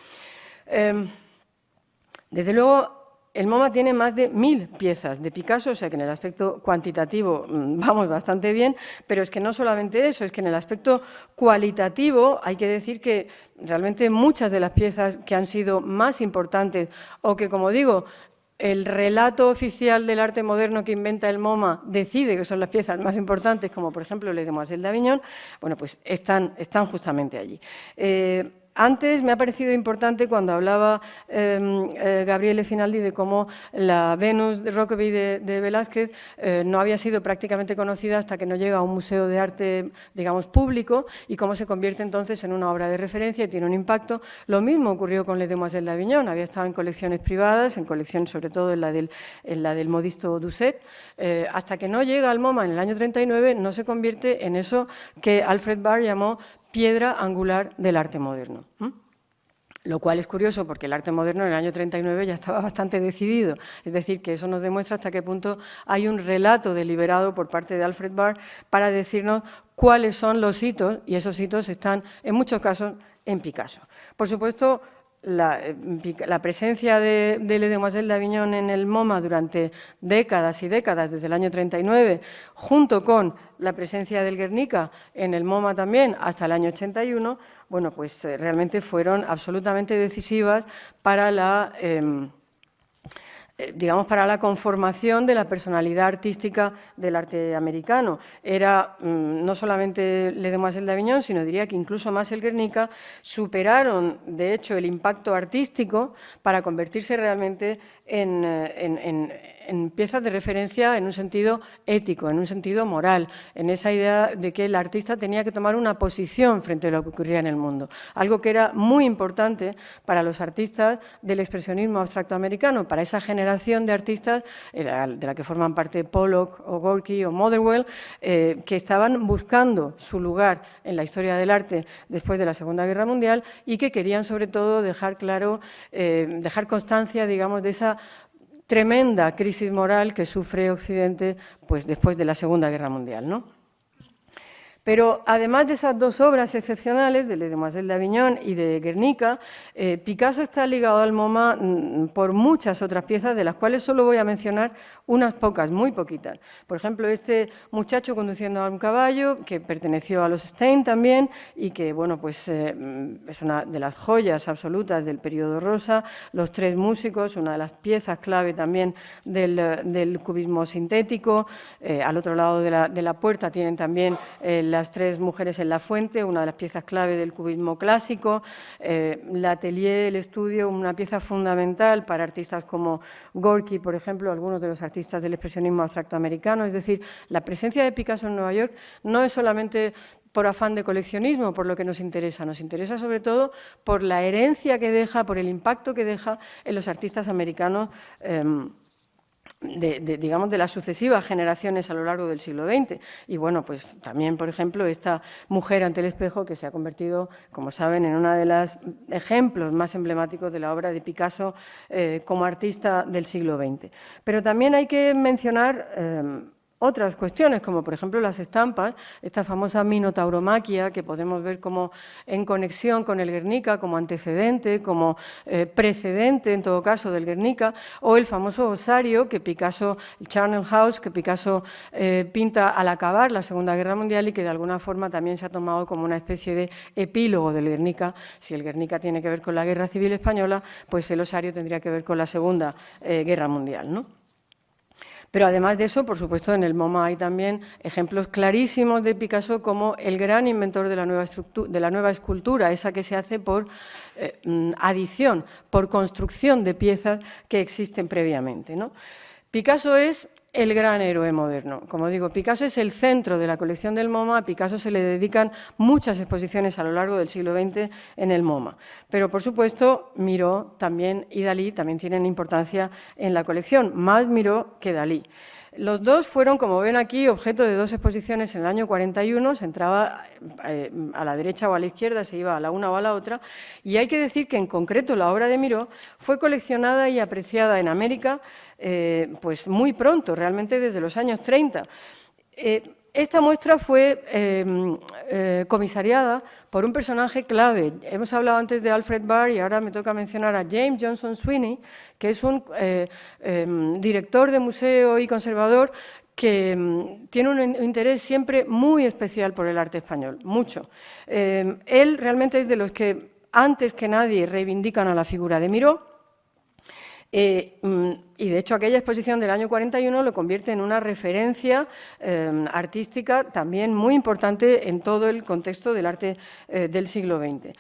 Desde luego, el MoMA tiene más de 1000 piezas de Picasso, o sea que en el aspecto cuantitativo vamos bastante bien, pero es que no solamente eso, es que en el aspecto cualitativo hay que decir que realmente muchas de las piezas que han sido más importantes o que, como digo, el relato oficial del arte moderno que inventa el MoMA decide que son las piezas más importantes, como por ejemplo Les Demoiselles d'Avignon, bueno, pues están justamente allí. Antes me ha parecido importante cuando hablaba Gabriele Finaldi de cómo la Venus de Rokeby de Velázquez no había sido prácticamente conocida hasta que no llega a un museo de arte, digamos, público, y cómo se convierte entonces en una obra de referencia y tiene un impacto. Lo mismo ocurrió con Les Demoiselles d'Avignon, había estado en colecciones privadas, en colecciones sobre todo en la del modisto Doucet, hasta que no llega al MoMA en el año 39, no se convierte en eso que Alfred Barr llamó piedra angular del arte moderno. Lo cual es curioso porque el arte moderno en el año 39 ya estaba bastante decidido. Es decir, que eso nos demuestra hasta qué punto hay un relato deliberado por parte de Alfred Barr para decirnos cuáles son los hitos, y esos hitos están, en muchos casos, en Picasso. Por supuesto, la presencia de Les Demoiselles d'Avignon en el MoMA durante décadas y décadas, desde el año 39, junto con la presencia del Guernica en el MoMA también hasta el año 81, bueno, pues realmente fueron absolutamente decisivas para para la conformación de la personalidad artística del arte americano. Era no solamente Les Demoiselles d'Avignon, sino diría que incluso más el Guernica, superaron, de hecho, el impacto artístico para convertirse realmente en piezas de referencia en un sentido ético, en un sentido moral, en esa idea de que el artista tenía que tomar una posición frente a lo que ocurría en el mundo, algo que era muy importante para los artistas del expresionismo abstracto americano, para esa generación de artistas de la que forman parte Pollock o Gorky o Motherwell, que estaban buscando su lugar en la historia del arte después de la Segunda Guerra Mundial y que querían sobre todo dejar claro, dejar constancia, digamos, de esa tremenda crisis moral que sufre Occidente pues, después de la Segunda Guerra Mundial, ¿no? Pero además de esas dos obras excepcionales, de Les Demoiselles d'Avignon y de Guernica, Picasso está ligado al MoMA por muchas otras piezas, de las cuales solo voy a mencionar unas pocas, muy poquitas. Por ejemplo, este muchacho conduciendo a un caballo, que perteneció a los Stein también, y que, bueno, pues es una de las joyas absolutas del periodo rosa. Los tres músicos, una de las piezas clave también del cubismo sintético. Al otro lado de la puerta tienen también las tres mujeres en la fuente, una de las piezas clave del cubismo clásico, l'atelier, el estudio, una pieza fundamental para artistas como Gorky, por ejemplo, algunos de los artistas del expresionismo abstracto americano. Es decir, la presencia de Picasso en Nueva York no es solamente por afán de coleccionismo, por lo que nos interesa sobre todo por la herencia que deja, por el impacto que deja en los artistas americanos digamos, de las sucesivas generaciones a lo largo del siglo XX. Y bueno, pues también, por ejemplo, esta mujer ante el espejo que se ha convertido, como saben, en uno de los ejemplos más emblemáticos de la obra de Picasso como artista del siglo XX. Pero también hay que mencionar otras cuestiones, como por ejemplo las estampas, esta famosa minotauromaquia que podemos ver como en conexión con el Guernica, como antecedente, como precedente en todo caso del Guernica, o el famoso osario que Picasso, el Charnel House, que Picasso pinta al acabar la Segunda Guerra Mundial y que de alguna forma también se ha tomado como una especie de epílogo del Guernica. Si el Guernica tiene que ver con la Guerra Civil Española, pues el osario tendría que ver con la Segunda Guerra Mundial, ¿no? Pero además de eso, por supuesto, en el MoMA hay también ejemplos clarísimos de Picasso como el gran inventor de la nueva escultura, esa que se hace por adición, por construcción de piezas que existen previamente, ¿no? Picasso es el gran héroe moderno. Como digo, Picasso es el centro de la colección del MoMA. A Picasso se le dedican muchas exposiciones a lo largo del siglo XX en el MoMA. Pero, por supuesto, Miró también y Dalí también tienen importancia en la colección, más Miró que Dalí. Los dos fueron, como ven aquí, objeto de dos exposiciones en el año 41, se entraba a la derecha o a la izquierda, se iba a la una o a la otra, y hay que decir que en concreto la obra de Miró fue coleccionada y apreciada en América pues muy pronto, realmente desde los años 30. Esta muestra fue comisariada por un personaje clave. Hemos hablado antes de Alfred Barr y ahora me toca mencionar a James Johnson Sweeney, que es un director de museo y conservador que tiene un interés siempre muy especial por el arte español, mucho. Él realmente es de los que, antes que nadie, reivindican a la figura de Miró. Y de hecho aquella exposición del año 41 lo convierte en una referencia artística también muy importante en todo el contexto del arte del siglo XX.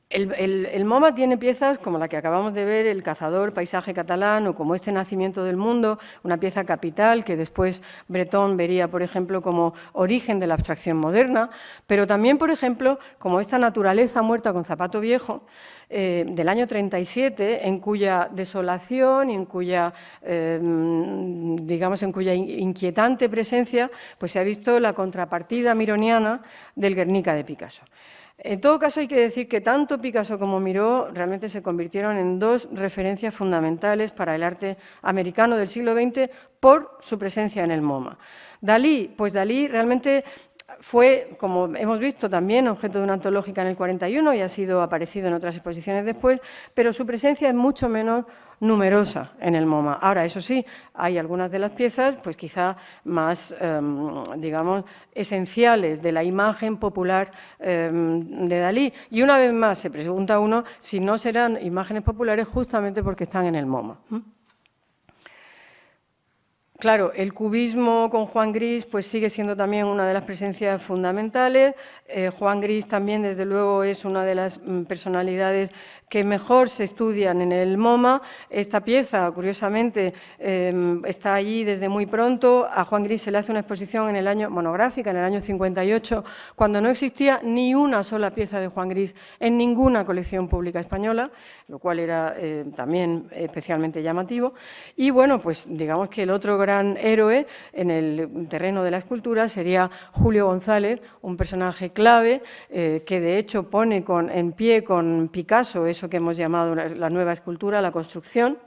El MoMA tiene piezas como la que acabamos de ver, El cazador, paisaje catalán, o como este Nacimiento del mundo, una pieza capital que después Breton vería, por ejemplo, como origen de la abstracción moderna, pero también, por ejemplo, como esta Naturaleza muerta con zapato viejo, del año 37, en cuya desolación y en cuya, digamos, en cuya inquietante presencia, pues se ha visto la contrapartida mironiana del Guernica de Picasso. En todo caso, hay que decir que tanto Picasso como Miró realmente se convirtieron en dos referencias fundamentales para el arte americano del siglo XX por su presencia en el MoMA. Dalí, pues Dalí realmente fue, como hemos visto, también objeto de una antológica en el 41 y ha sido aparecido en otras exposiciones después, pero su presencia es mucho menos numerosa en el MoMA. Ahora, eso sí, hay algunas de las piezas, pues quizá más, digamos, esenciales de la imagen popular de Dalí. Y una vez más se pregunta uno si no serán imágenes populares justamente porque están en el MoMA. Claro, el cubismo con Juan Gris pues sigue siendo también una de las presencias fundamentales. Juan Gris también, desde luego, es una de las personalidades que mejor se estudian en el MoMA. Esta pieza, curiosamente, está allí desde muy pronto. A Juan Gris se le hace una exposición en el año monográfica, en el año 58, cuando no existía ni una sola pieza de Juan Gris en ninguna colección pública española, lo cual era también especialmente llamativo. Y bueno, pues digamos que el otro gran héroe en el terreno de la escultura sería Julio González, un personaje clave que de hecho pone en pie con Picasso eso que hemos llamado la nueva escultura, la construcción.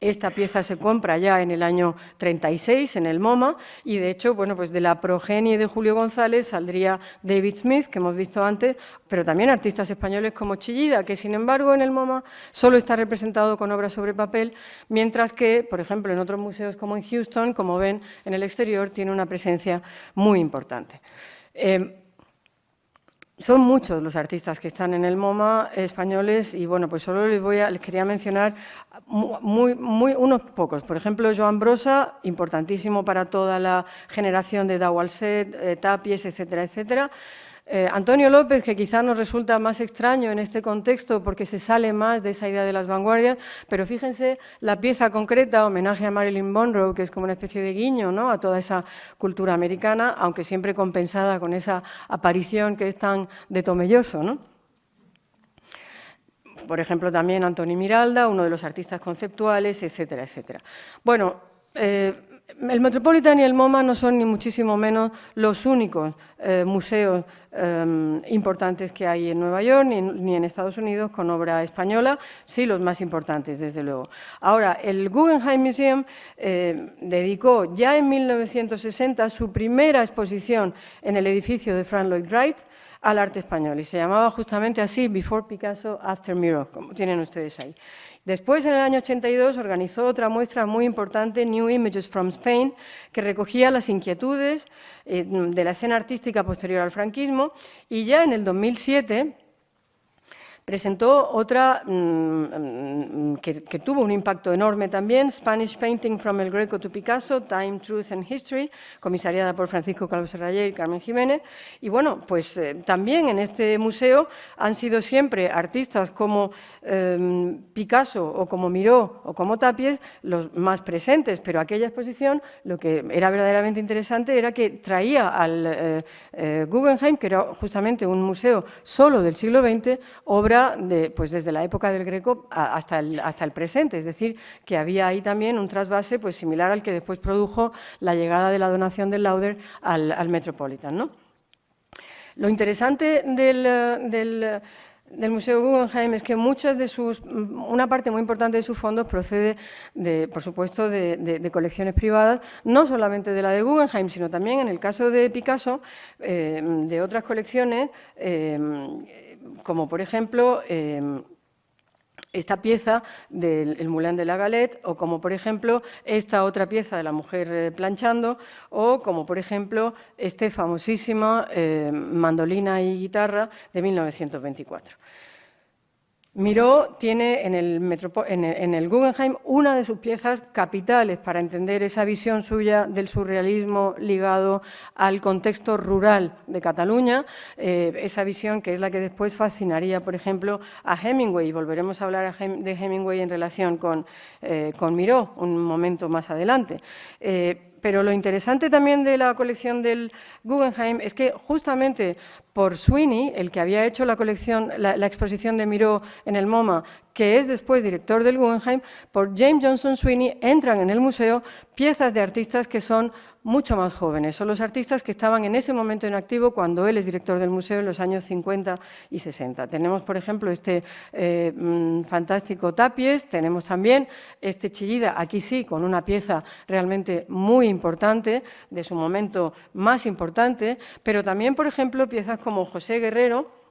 Esta pieza se compra ya en el año 36 en el MoMA y, de hecho, bueno, pues de la progenie de Julio González saldría David Smith, que hemos visto antes, pero también artistas españoles como Chillida, que, sin embargo, en el MoMA solo está representado con obras sobre papel, mientras que, por ejemplo, en otros museos como en Houston, como ven en el exterior, tiene una presencia muy importante. Son muchos los artistas que están en el MoMA españoles y, bueno, pues solo les quería mencionar unos pocos. Por ejemplo, Joan Brossa, importantísimo para toda la generación de Daualset, Tapies, etcétera, etcétera. Antonio López, que quizá nos resulta más extraño en este contexto porque se sale más de esa idea de las vanguardias, pero fíjense la pieza concreta, homenaje a Marilyn Monroe, que es como una especie de guiño, ¿no?, a toda esa cultura americana, aunque siempre compensada con esa aparición que es tan de Tomelloso, ¿no? Por ejemplo, también Antoni Miralda, uno de los artistas conceptuales, etcétera, etcétera. Bueno, el Metropolitan y el MoMA no son ni muchísimo menos los únicos museos importantes que hay en Nueva York ni en Estados Unidos con obra española, sí los más importantes, desde luego. Ahora, el Guggenheim Museum dedicó ya en 1960 su primera exposición en el edificio de Frank Lloyd Wright al arte español y se llamaba justamente así, Before Picasso, After Miró, como tienen ustedes ahí. Después, en el año 82, organizó otra muestra muy importante, New Images from Spain, que recogía las inquietudes de la escena artística posterior al franquismo, y ya en el 2007 Presentó otra que tuvo un impacto enorme también, Spanish Painting from El Greco to Picasso, Time, Truth and History, comisariada por Francisco Calvo Serraller y Carmen Jiménez. Y bueno, pues también en este museo han sido siempre artistas como Picasso o como Miró o como Tapies los más presentes, pero aquella exposición lo que era verdaderamente interesante era que traía al Guggenheim, que era justamente un museo solo del siglo XX, obra pues desde la época del Greco hasta el presente, es decir, que había ahí también un trasvase pues similar al que después produjo la llegada de la donación del Lauder al Metropolitan, ¿no? Lo interesante del Museo Guggenheim es que una parte muy importante de sus fondos procede, por supuesto, de colecciones privadas, no solamente de la de Guggenheim, sino también, en el caso de Picasso, de otras colecciones, como por ejemplo esta pieza del Moulin de la Galette, o como por ejemplo esta otra pieza de la mujer planchando, o como por ejemplo esta famosísima mandolina y guitarra de 1924. Miró tiene en el Guggenheim una de sus piezas capitales para entender esa visión suya del surrealismo ligado al contexto rural de Cataluña, esa visión que es la que después fascinaría, por ejemplo, a Hemingway. Y volveremos a hablar de Hemingway en relación con Miró un momento más adelante. Pero lo interesante también de la colección del Guggenheim es que justamente por Sweeney, el que había hecho la exposición de Miró en el MoMA, que es después director del Guggenheim, por James Johnson Sweeney entran en el museo piezas de artistas que son mucho más jóvenes. Son los artistas que estaban en ese momento en activo cuando él es director del museo en los años 50 y 60. Tenemos, por ejemplo, este fantástico Tapies, tenemos también este Chillida, aquí sí, con una pieza realmente muy importante, de su momento más importante, pero también, por ejemplo, piezas como José Guerrero,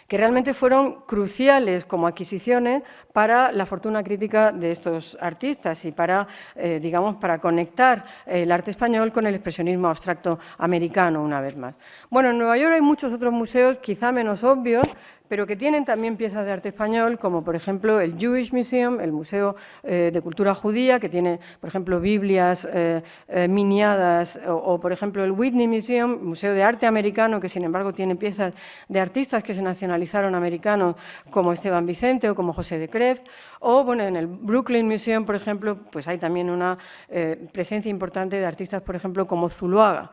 que realmente fueron cruciales como adquisiciones para la fortuna crítica de estos artistas y para, digamos, para conectar el arte español con el expresionismo abstracto americano, una vez más. Bueno, en Nueva York hay muchos otros museos, quizá menos obvios, pero que tienen también piezas de arte español, como por ejemplo el Jewish Museum, el Museo de Cultura Judía, que tiene, por ejemplo, Biblias miniadas, o por ejemplo el Whitney Museum, Museo de Arte Americano, que sin embargo tiene piezas de artistas que se nacionalizaron americanos, como Esteban Vicente o como José de Kreft, o bueno, en el Brooklyn Museum, por ejemplo, pues hay también una presencia importante de artistas, por ejemplo, como Zuluaga.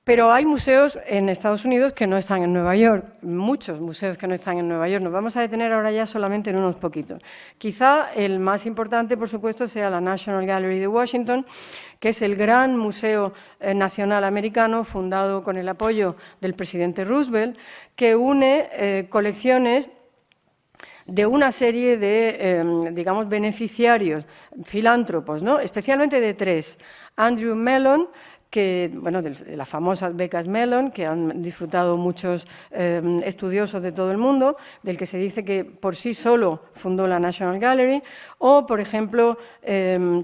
Pero hay museos en Estados Unidos que no están en Nueva York, muchos museos que no están en Nueva York. Nos vamos a detener ahora ya solamente en unos poquitos. Quizá el más importante, por supuesto, sea la National Gallery de Washington, que es el gran museo nacional americano fundado con el apoyo del presidente Roosevelt, que une colecciones de una serie de, digamos, beneficiarios, filántropos, ¿no? Especialmente de tres. Andrew Mellon, bueno, de las famosas becas Mellon, que han disfrutado muchos estudiosos de todo el mundo, del que se dice que por sí solo fundó la National Gallery, o, por ejemplo,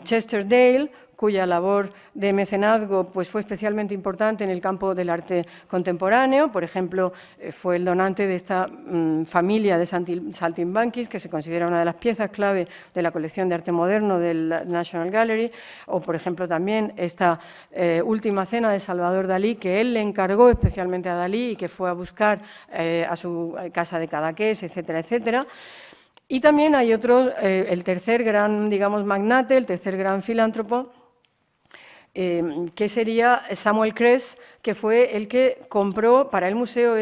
Chester Dale, cuya labor de mecenazgo pues, fue especialmente importante en el campo del arte contemporáneo. Por ejemplo, fue el donante de esta familia de saltimbanquis, que se considera una de las piezas clave de la colección de arte moderno del National Gallery, o, por ejemplo, también esta última cena de Salvador Dalí, que él le encargó especialmente a Dalí y que fue a buscar a su casa de Cadaqués, etcétera, etcétera. Y también hay otro, el tercer gran, digamos, magnate, el tercer gran filántropo, que sería Samuel Kress, que fue el que compró para el museo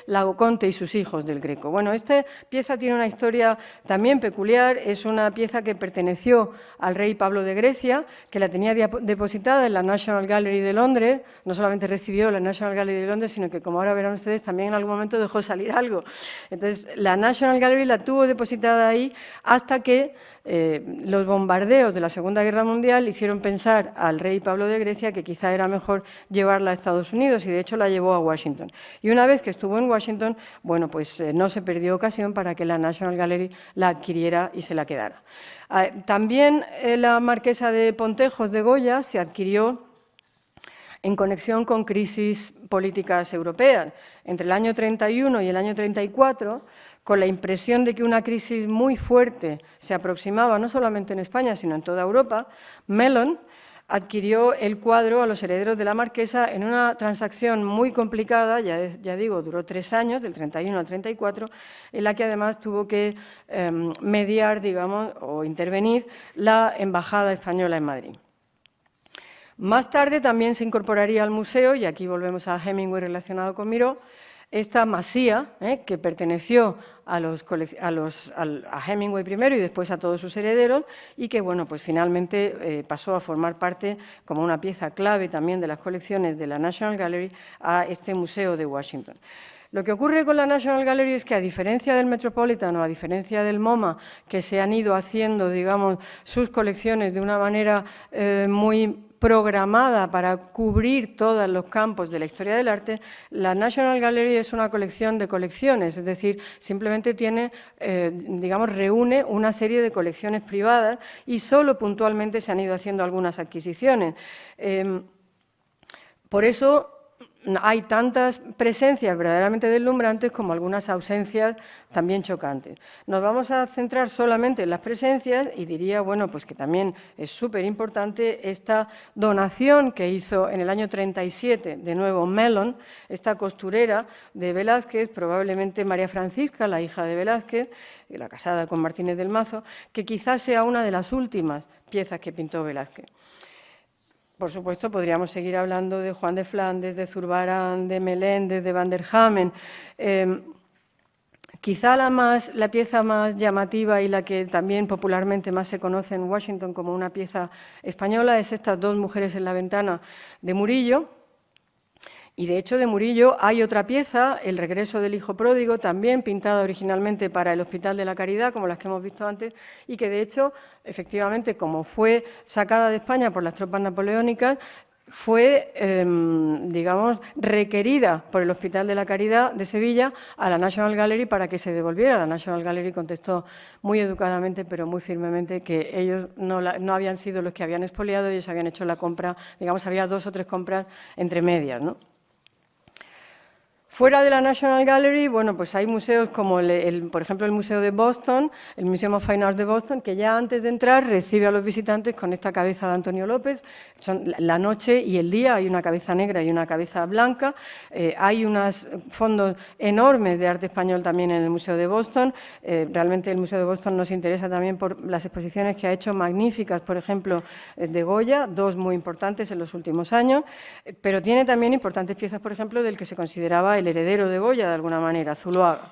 Lago Conte y sus hijos del Greco. Bueno, esta pieza tiene una historia también peculiar, es una pieza que perteneció al rey Pablo de Grecia, que la tenía depositada en la National Gallery de Londres. No solamente recibió la National Gallery de Londres, sino que, como ahora verán ustedes, también en algún momento dejó salir algo. Entonces, la National Gallery la tuvo depositada ahí hasta que los bombardeos de la Segunda Guerra Mundial hicieron pensar al rey Pablo de Grecia que quizá era mejor llevarla a Estados Unidos, y de hecho la llevó a Washington. Y una vez que estuvo en Washington, bueno, pues no se perdió ocasión para que la National Gallery la adquiriera y se la quedara. También la Marquesa de Pontejos de Goya se adquirió en conexión con crisis políticas europeas. Entre el año 31 y el año 34, con la impresión de que una crisis muy fuerte se aproximaba no solamente en España, sino en toda Europa, Mellon adquirió el cuadro a los herederos de la marquesa en una transacción muy complicada, ya digo, duró 3 años, del 31 al 34, en la que además tuvo que mediar, digamos, o intervenir la Embajada Española en Madrid. Más tarde también se incorporaría al museo, y aquí volvemos a Hemingway relacionado con Miró, esta masía, que perteneció a Hemingway primero y después a todos sus herederos, y que bueno, pues finalmente pasó a formar parte como una pieza clave también de las colecciones de la National Gallery a este museo de Washington. Lo que ocurre con la National Gallery es que, a diferencia del Metropolitan o a diferencia del MoMA, que se han ido haciendo, digamos, sus colecciones de una manera muy programada para cubrir todos los campos de la historia del arte, la National Gallery es una colección de colecciones, es decir, simplemente tiene, digamos, reúne una serie de colecciones privadas y solo puntualmente se han ido haciendo algunas adquisiciones. Por eso hay tantas presencias verdaderamente deslumbrantes como algunas ausencias también chocantes. Nos vamos a centrar solamente en las presencias y diría, bueno, pues que también es súper importante esta donación que hizo en el año 37, de nuevo Mellon, esta costurera de Velázquez, probablemente María Francisca, la hija de Velázquez, la casada con Martínez del Mazo, que quizás sea una de las últimas piezas que pintó Velázquez. Por supuesto, podríamos seguir hablando de Juan de Flandes, de Zurbarán, de Meléndez, de Van der Hamen. Quizá la pieza más llamativa y la que también popularmente más se conoce en Washington como una pieza española es estas dos mujeres en la ventana de Murillo. Y de hecho de Murillo hay otra pieza, El regreso del hijo pródigo, también pintada originalmente para el Hospital de la Caridad, como las que hemos visto antes, y que de hecho, efectivamente, como fue sacada de España por las tropas napoleónicas, fue, digamos, requerida por el Hospital de la Caridad de Sevilla a la National Gallery para que se devolviera. La National Gallery contestó muy educadamente, pero muy firmemente, que ellos no habían sido los que habían expoliado, ellos habían hecho la compra, digamos, había 2 o 3 compras entre medias, ¿no? Fuera de la National Gallery, bueno, pues hay museos como, por ejemplo, el Museo de Boston, el Museum of Fine Arts de Boston, que ya antes de entrar recibe a los visitantes con esta cabeza de Antonio López. Son la noche y el día, hay una cabeza negra y una cabeza blanca. Hay unos fondos enormes de arte español también en el Museo de Boston. Realmente el Museo de Boston nos interesa también por las exposiciones que ha hecho magníficas, por ejemplo, de Goya, 2 muy importantes en los últimos años, pero tiene también importantes piezas, por ejemplo, del que se consideraba el heredero de Goya, de alguna manera, Zuloaga.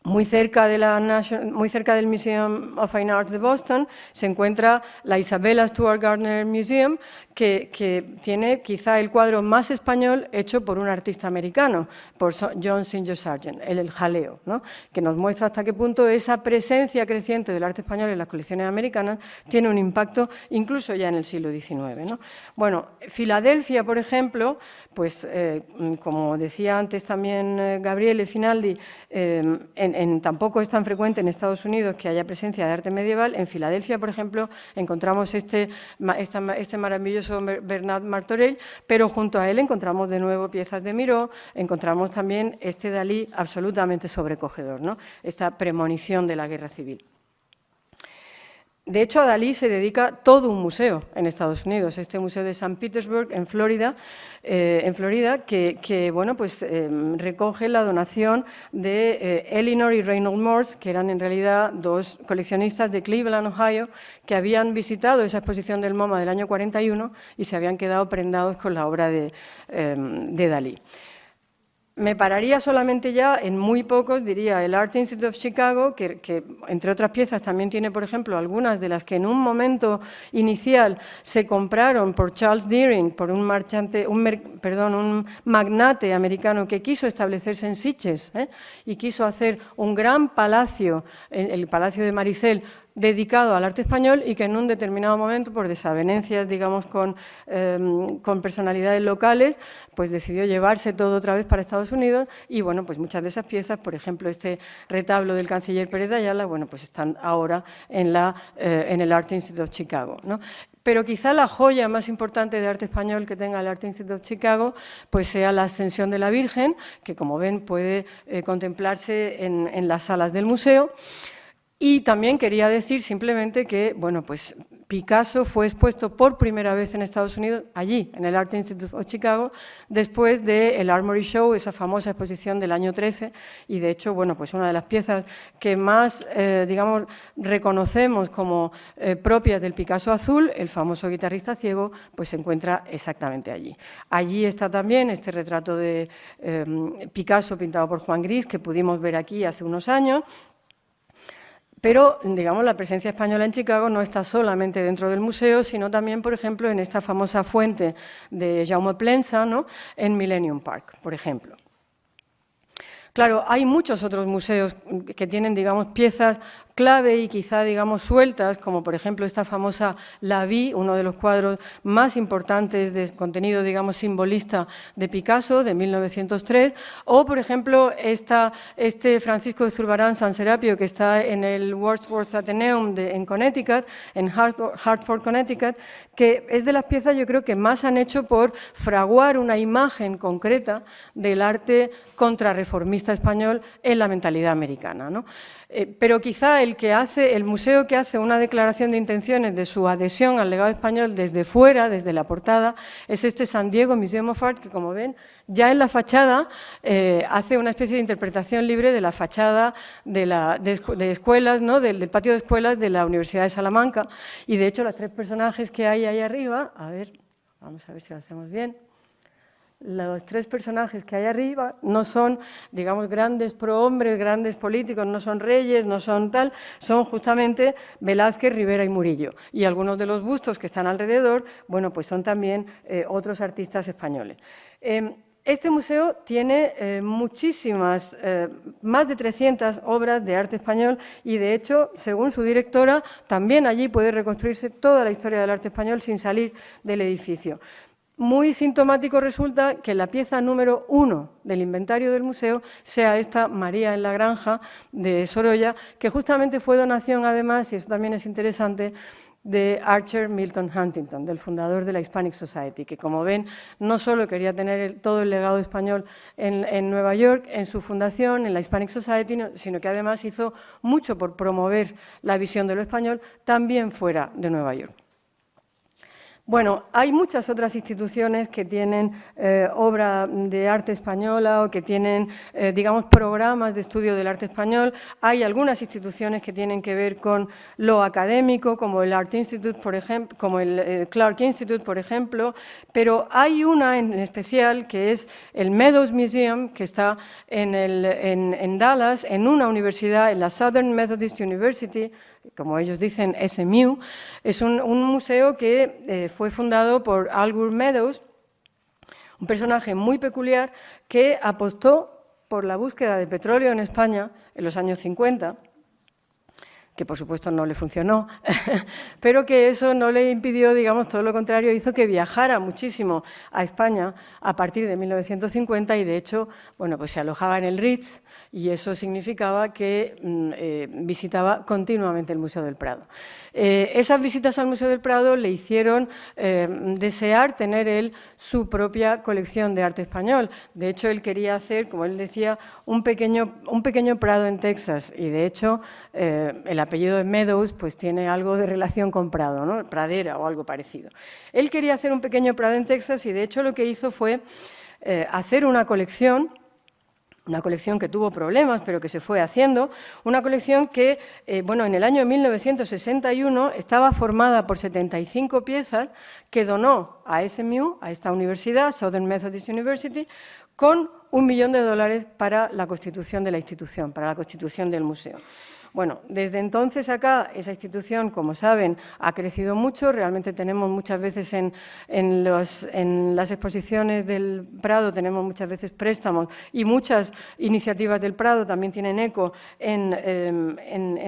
Muy cerca del Museum of Fine Arts de Boston se encuentra la Isabella Stewart Gardner Museum, que tiene quizá el cuadro más español hecho por un artista americano, por John Singer Sargent, el jaleo, ¿no? Que nos muestra hasta qué punto esa presencia creciente del arte español en las colecciones americanas tiene un impacto incluso ya en el siglo XIX, ¿no? Bueno, Filadelfia, por ejemplo, pues como decía antes también Gabriele Finaldi, tampoco es tan frecuente en Estados Unidos que haya presencia de arte medieval. En Filadelfia, por ejemplo, encontramos este maravilloso Bernard Martorell, pero junto a él encontramos de nuevo piezas de Miró, encontramos también este Dalí absolutamente sobrecogedor, ¿no? Esta premonición de la guerra civil. De hecho, a Dalí se dedica todo un museo en Estados Unidos, este museo de St. Petersburg, en Florida, que bueno, pues, recoge la donación de Eleanor y Reynold Morse, que eran en realidad 2 coleccionistas de Cleveland, Ohio, que habían visitado esa exposición del MoMA del año 41 y se habían quedado prendados con la obra de Dalí. Me pararía solamente ya en muy pocos, diría el Art Institute of Chicago, que entre otras piezas también tiene, por ejemplo, algunas de las que en un momento inicial se compraron por Charles Deering, por un magnate americano que quiso establecerse en Sitges y quiso hacer un gran palacio, el Palacio de Maricel, dedicado al arte español y que en un determinado momento, por desavenencias, digamos, con personalidades locales, pues decidió llevarse todo otra vez para Estados Unidos y, bueno, pues muchas de esas piezas, por ejemplo, este retablo del canciller Pérez de Ayala, bueno, pues están ahora en el Art Institute of Chicago, ¿no? Pero quizá la joya más importante de arte español que tenga el Art Institute of Chicago pues sea la Ascensión de la Virgen, que como ven puede contemplarse en las salas del museo. Y también quería decir simplemente que, bueno, pues Picasso fue expuesto por primera vez en Estados Unidos, allí, en el Art Institute of Chicago, después del Armory Show, esa famosa exposición del año 13, y de hecho, bueno, pues una de las piezas que más, digamos, reconocemos como propias del Picasso azul, el famoso guitarrista ciego, pues se encuentra exactamente allí. Allí está también este retrato de Picasso pintado por Juan Gris, que pudimos ver aquí hace unos años. Pero, digamos, la presencia española en Chicago no está solamente dentro del museo, sino también, por ejemplo, en esta famosa fuente de Jaume Plensa, ¿no?, en Millennium Park, por ejemplo. Claro, hay muchos otros museos que tienen, digamos, piezas clave y quizá, digamos, sueltas, como por ejemplo esta famosa La Vie, uno de los cuadros más importantes de contenido, digamos, simbolista de Picasso, de 1903, o por ejemplo este Francisco de Zurbarán San Serapio, que está en el Wordsworth Atheneum en Connecticut, en Hartford, Connecticut, que es de las piezas, yo creo, que más han hecho por fraguar una imagen concreta del arte contrarreformista español en la mentalidad americana, ¿no? Pero quizá el museo que hace una declaración de intenciones de su adhesión al legado español desde fuera, desde la portada, es este San Diego Museum of Art, que como ven, ya en la fachada hace una especie de interpretación libre de la fachada de escuelas, ¿no?, del patio de escuelas de la Universidad de Salamanca. Y de hecho, los tres personajes que hay ahí arriba, a ver, vamos a ver si lo hacemos bien. Los tres personajes que hay arriba no son, digamos, grandes prohombres, grandes políticos, no son reyes, no son tal, son justamente Velázquez, Rivera y Murillo. Y algunos de los bustos que están alrededor, bueno, pues son también otros artistas españoles. Este museo tiene muchísimas, más de 300 obras de arte español y, de hecho, según su directora, también allí puede reconstruirse toda la historia del arte español sin salir del edificio. Muy sintomático resulta que la pieza número 1 del inventario del museo sea esta María en la Granja de Sorolla, que justamente fue donación, además, y eso también es interesante, de Archer Milton Huntington, del fundador de la Hispanic Society, que, como ven, no solo quería tener todo el legado español en Nueva York, en su fundación, en la Hispanic Society, sino que además hizo mucho por promover la visión de lo español también fuera de Nueva York. Bueno, hay muchas otras instituciones que tienen obra de arte española o que tienen, digamos, programas de estudio del arte español. Hay algunas instituciones que tienen que ver con lo académico, como el Art Institute, por ejemplo, como el Clark Institute, por ejemplo, pero hay una en especial que es el Meadows Museum, que está en Dallas, en una universidad, en la Southern Methodist University, como ellos dicen, SMU. Es un museo que fue fundado por Algur Meadows, un personaje muy peculiar que apostó por la búsqueda de petróleo en España en los años 50, que por supuesto no le funcionó, pero que eso no le impidió, digamos, todo lo contrario, hizo que viajara muchísimo a España a partir de 1950 y, de hecho, bueno, pues se alojaba en el Ritz y eso significaba que visitaba continuamente el Museo del Prado. Esas visitas al Museo del Prado le hicieron desear tener él su propia colección de arte español. De hecho, él quería hacer, como él decía, un pequeño Prado en Texas y, de hecho, el apellido de Meadows pues tiene algo de relación con Prado, ¿no? Pradera o algo parecido. Él quería hacer un pequeño Prado en Texas y, de hecho, lo que hizo fue hacer una colección que tuvo problemas, pero que se fue haciendo, una colección que, bueno, en el año 1961 estaba formada por 75 piezas que donó a SMU, a esta universidad, Southern Methodist University, con $1 millón para la constitución de la institución, para la constitución del museo. Bueno, desde entonces acá, esa institución, como saben, ha crecido mucho. Realmente tenemos muchas veces en las exposiciones del Prado, tenemos muchas veces préstamos y muchas iniciativas del Prado también tienen eco en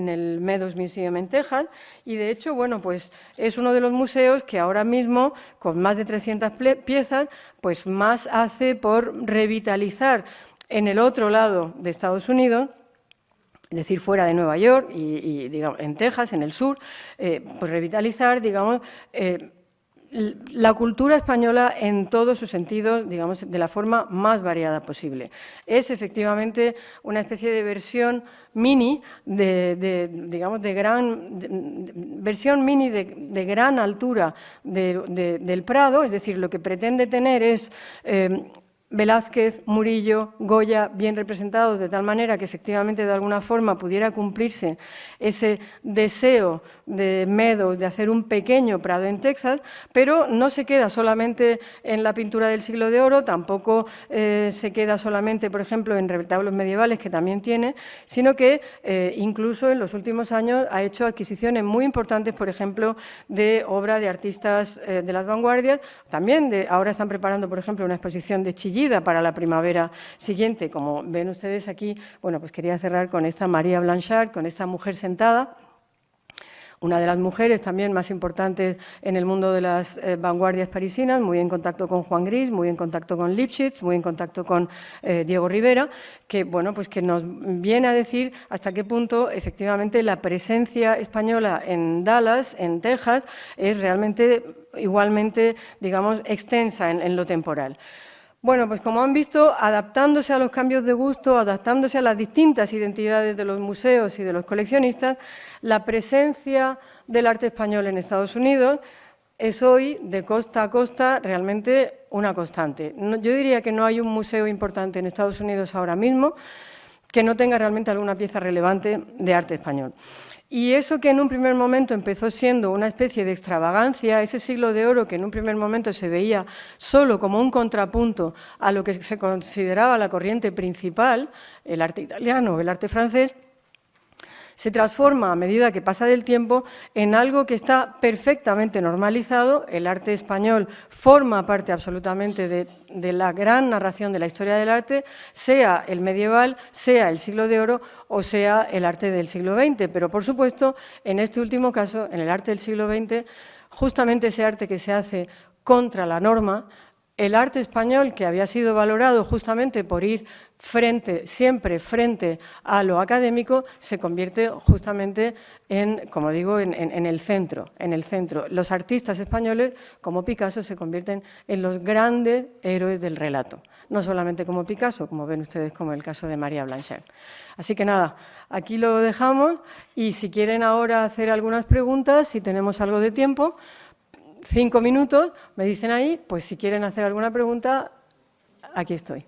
el Meadows Museum en Texas. Y, de hecho, bueno, pues es uno de los museos que ahora mismo, con más de 300 piezas, pues más hace por revitalizar en el otro lado de Estados Unidos, es decir, fuera de Nueva York y digamos, en Texas, en el sur, pues revitalizar, digamos, la cultura española en todos sus sentidos, digamos, de la forma más variada posible. Es efectivamente una especie de versión mini versión mini de gran altura del Prado, es decir, lo que pretende tener es Velázquez, Murillo, Goya, bien representados, de tal manera que efectivamente de alguna forma pudiera cumplirse ese deseo de Meadows de hacer un pequeño Prado en Texas, pero no se queda solamente en la pintura del siglo de oro, tampoco se queda solamente, por ejemplo, en retablos medievales, que también tiene, sino que incluso en los últimos años ha hecho adquisiciones muy importantes, por ejemplo, de obra de artistas de las vanguardias, también ahora están preparando, por ejemplo, una exposición de Chillida para la primavera siguiente. Como ven ustedes aquí, bueno, pues quería cerrar con esta María Blanchard, con esta mujer sentada, una de las mujeres también más importantes en el mundo de las vanguardias parisinas, muy en contacto con Juan Gris, muy en contacto con Lipschitz, muy en contacto con Diego Rivera, que, bueno, pues que nos viene a decir hasta qué punto efectivamente la presencia española en Dallas, en Texas, es realmente igualmente, digamos, extensa en lo temporal. Bueno, pues como han visto, adaptándose a los cambios de gusto, adaptándose a las distintas identidades de los museos y de los coleccionistas, la presencia del arte español en Estados Unidos es hoy, de costa a costa, realmente una constante. Yo diría que no hay un museo importante en Estados Unidos ahora mismo que no tenga realmente alguna pieza relevante de arte español. Y eso que en un primer momento empezó siendo una especie de extravagancia, ese siglo de oro que en un primer momento se veía solo como un contrapunto a lo que se consideraba la corriente principal, el arte italiano o el arte francés, se transforma a medida que pasa del tiempo en algo que está perfectamente normalizado. El arte español forma parte absolutamente de la gran narración de la historia del arte, sea el medieval, sea el siglo de oro o sea el arte del siglo XX. Pero, por supuesto, en este último caso, en el arte del siglo XX, justamente ese arte que se hace contra la norma, el arte español, que había sido valorado justamente por ir siempre frente a lo académico, se convierte justamente en, como digo, en el centro. Los artistas españoles, como Picasso, se convierten en los grandes héroes del relato. No solamente como Picasso, como ven ustedes, como el caso de María Blanchard. Así que nada, aquí lo dejamos y si quieren ahora hacer algunas preguntas, si tenemos algo de tiempo, 5 minutos, me dicen ahí, pues si quieren hacer alguna pregunta, aquí estoy.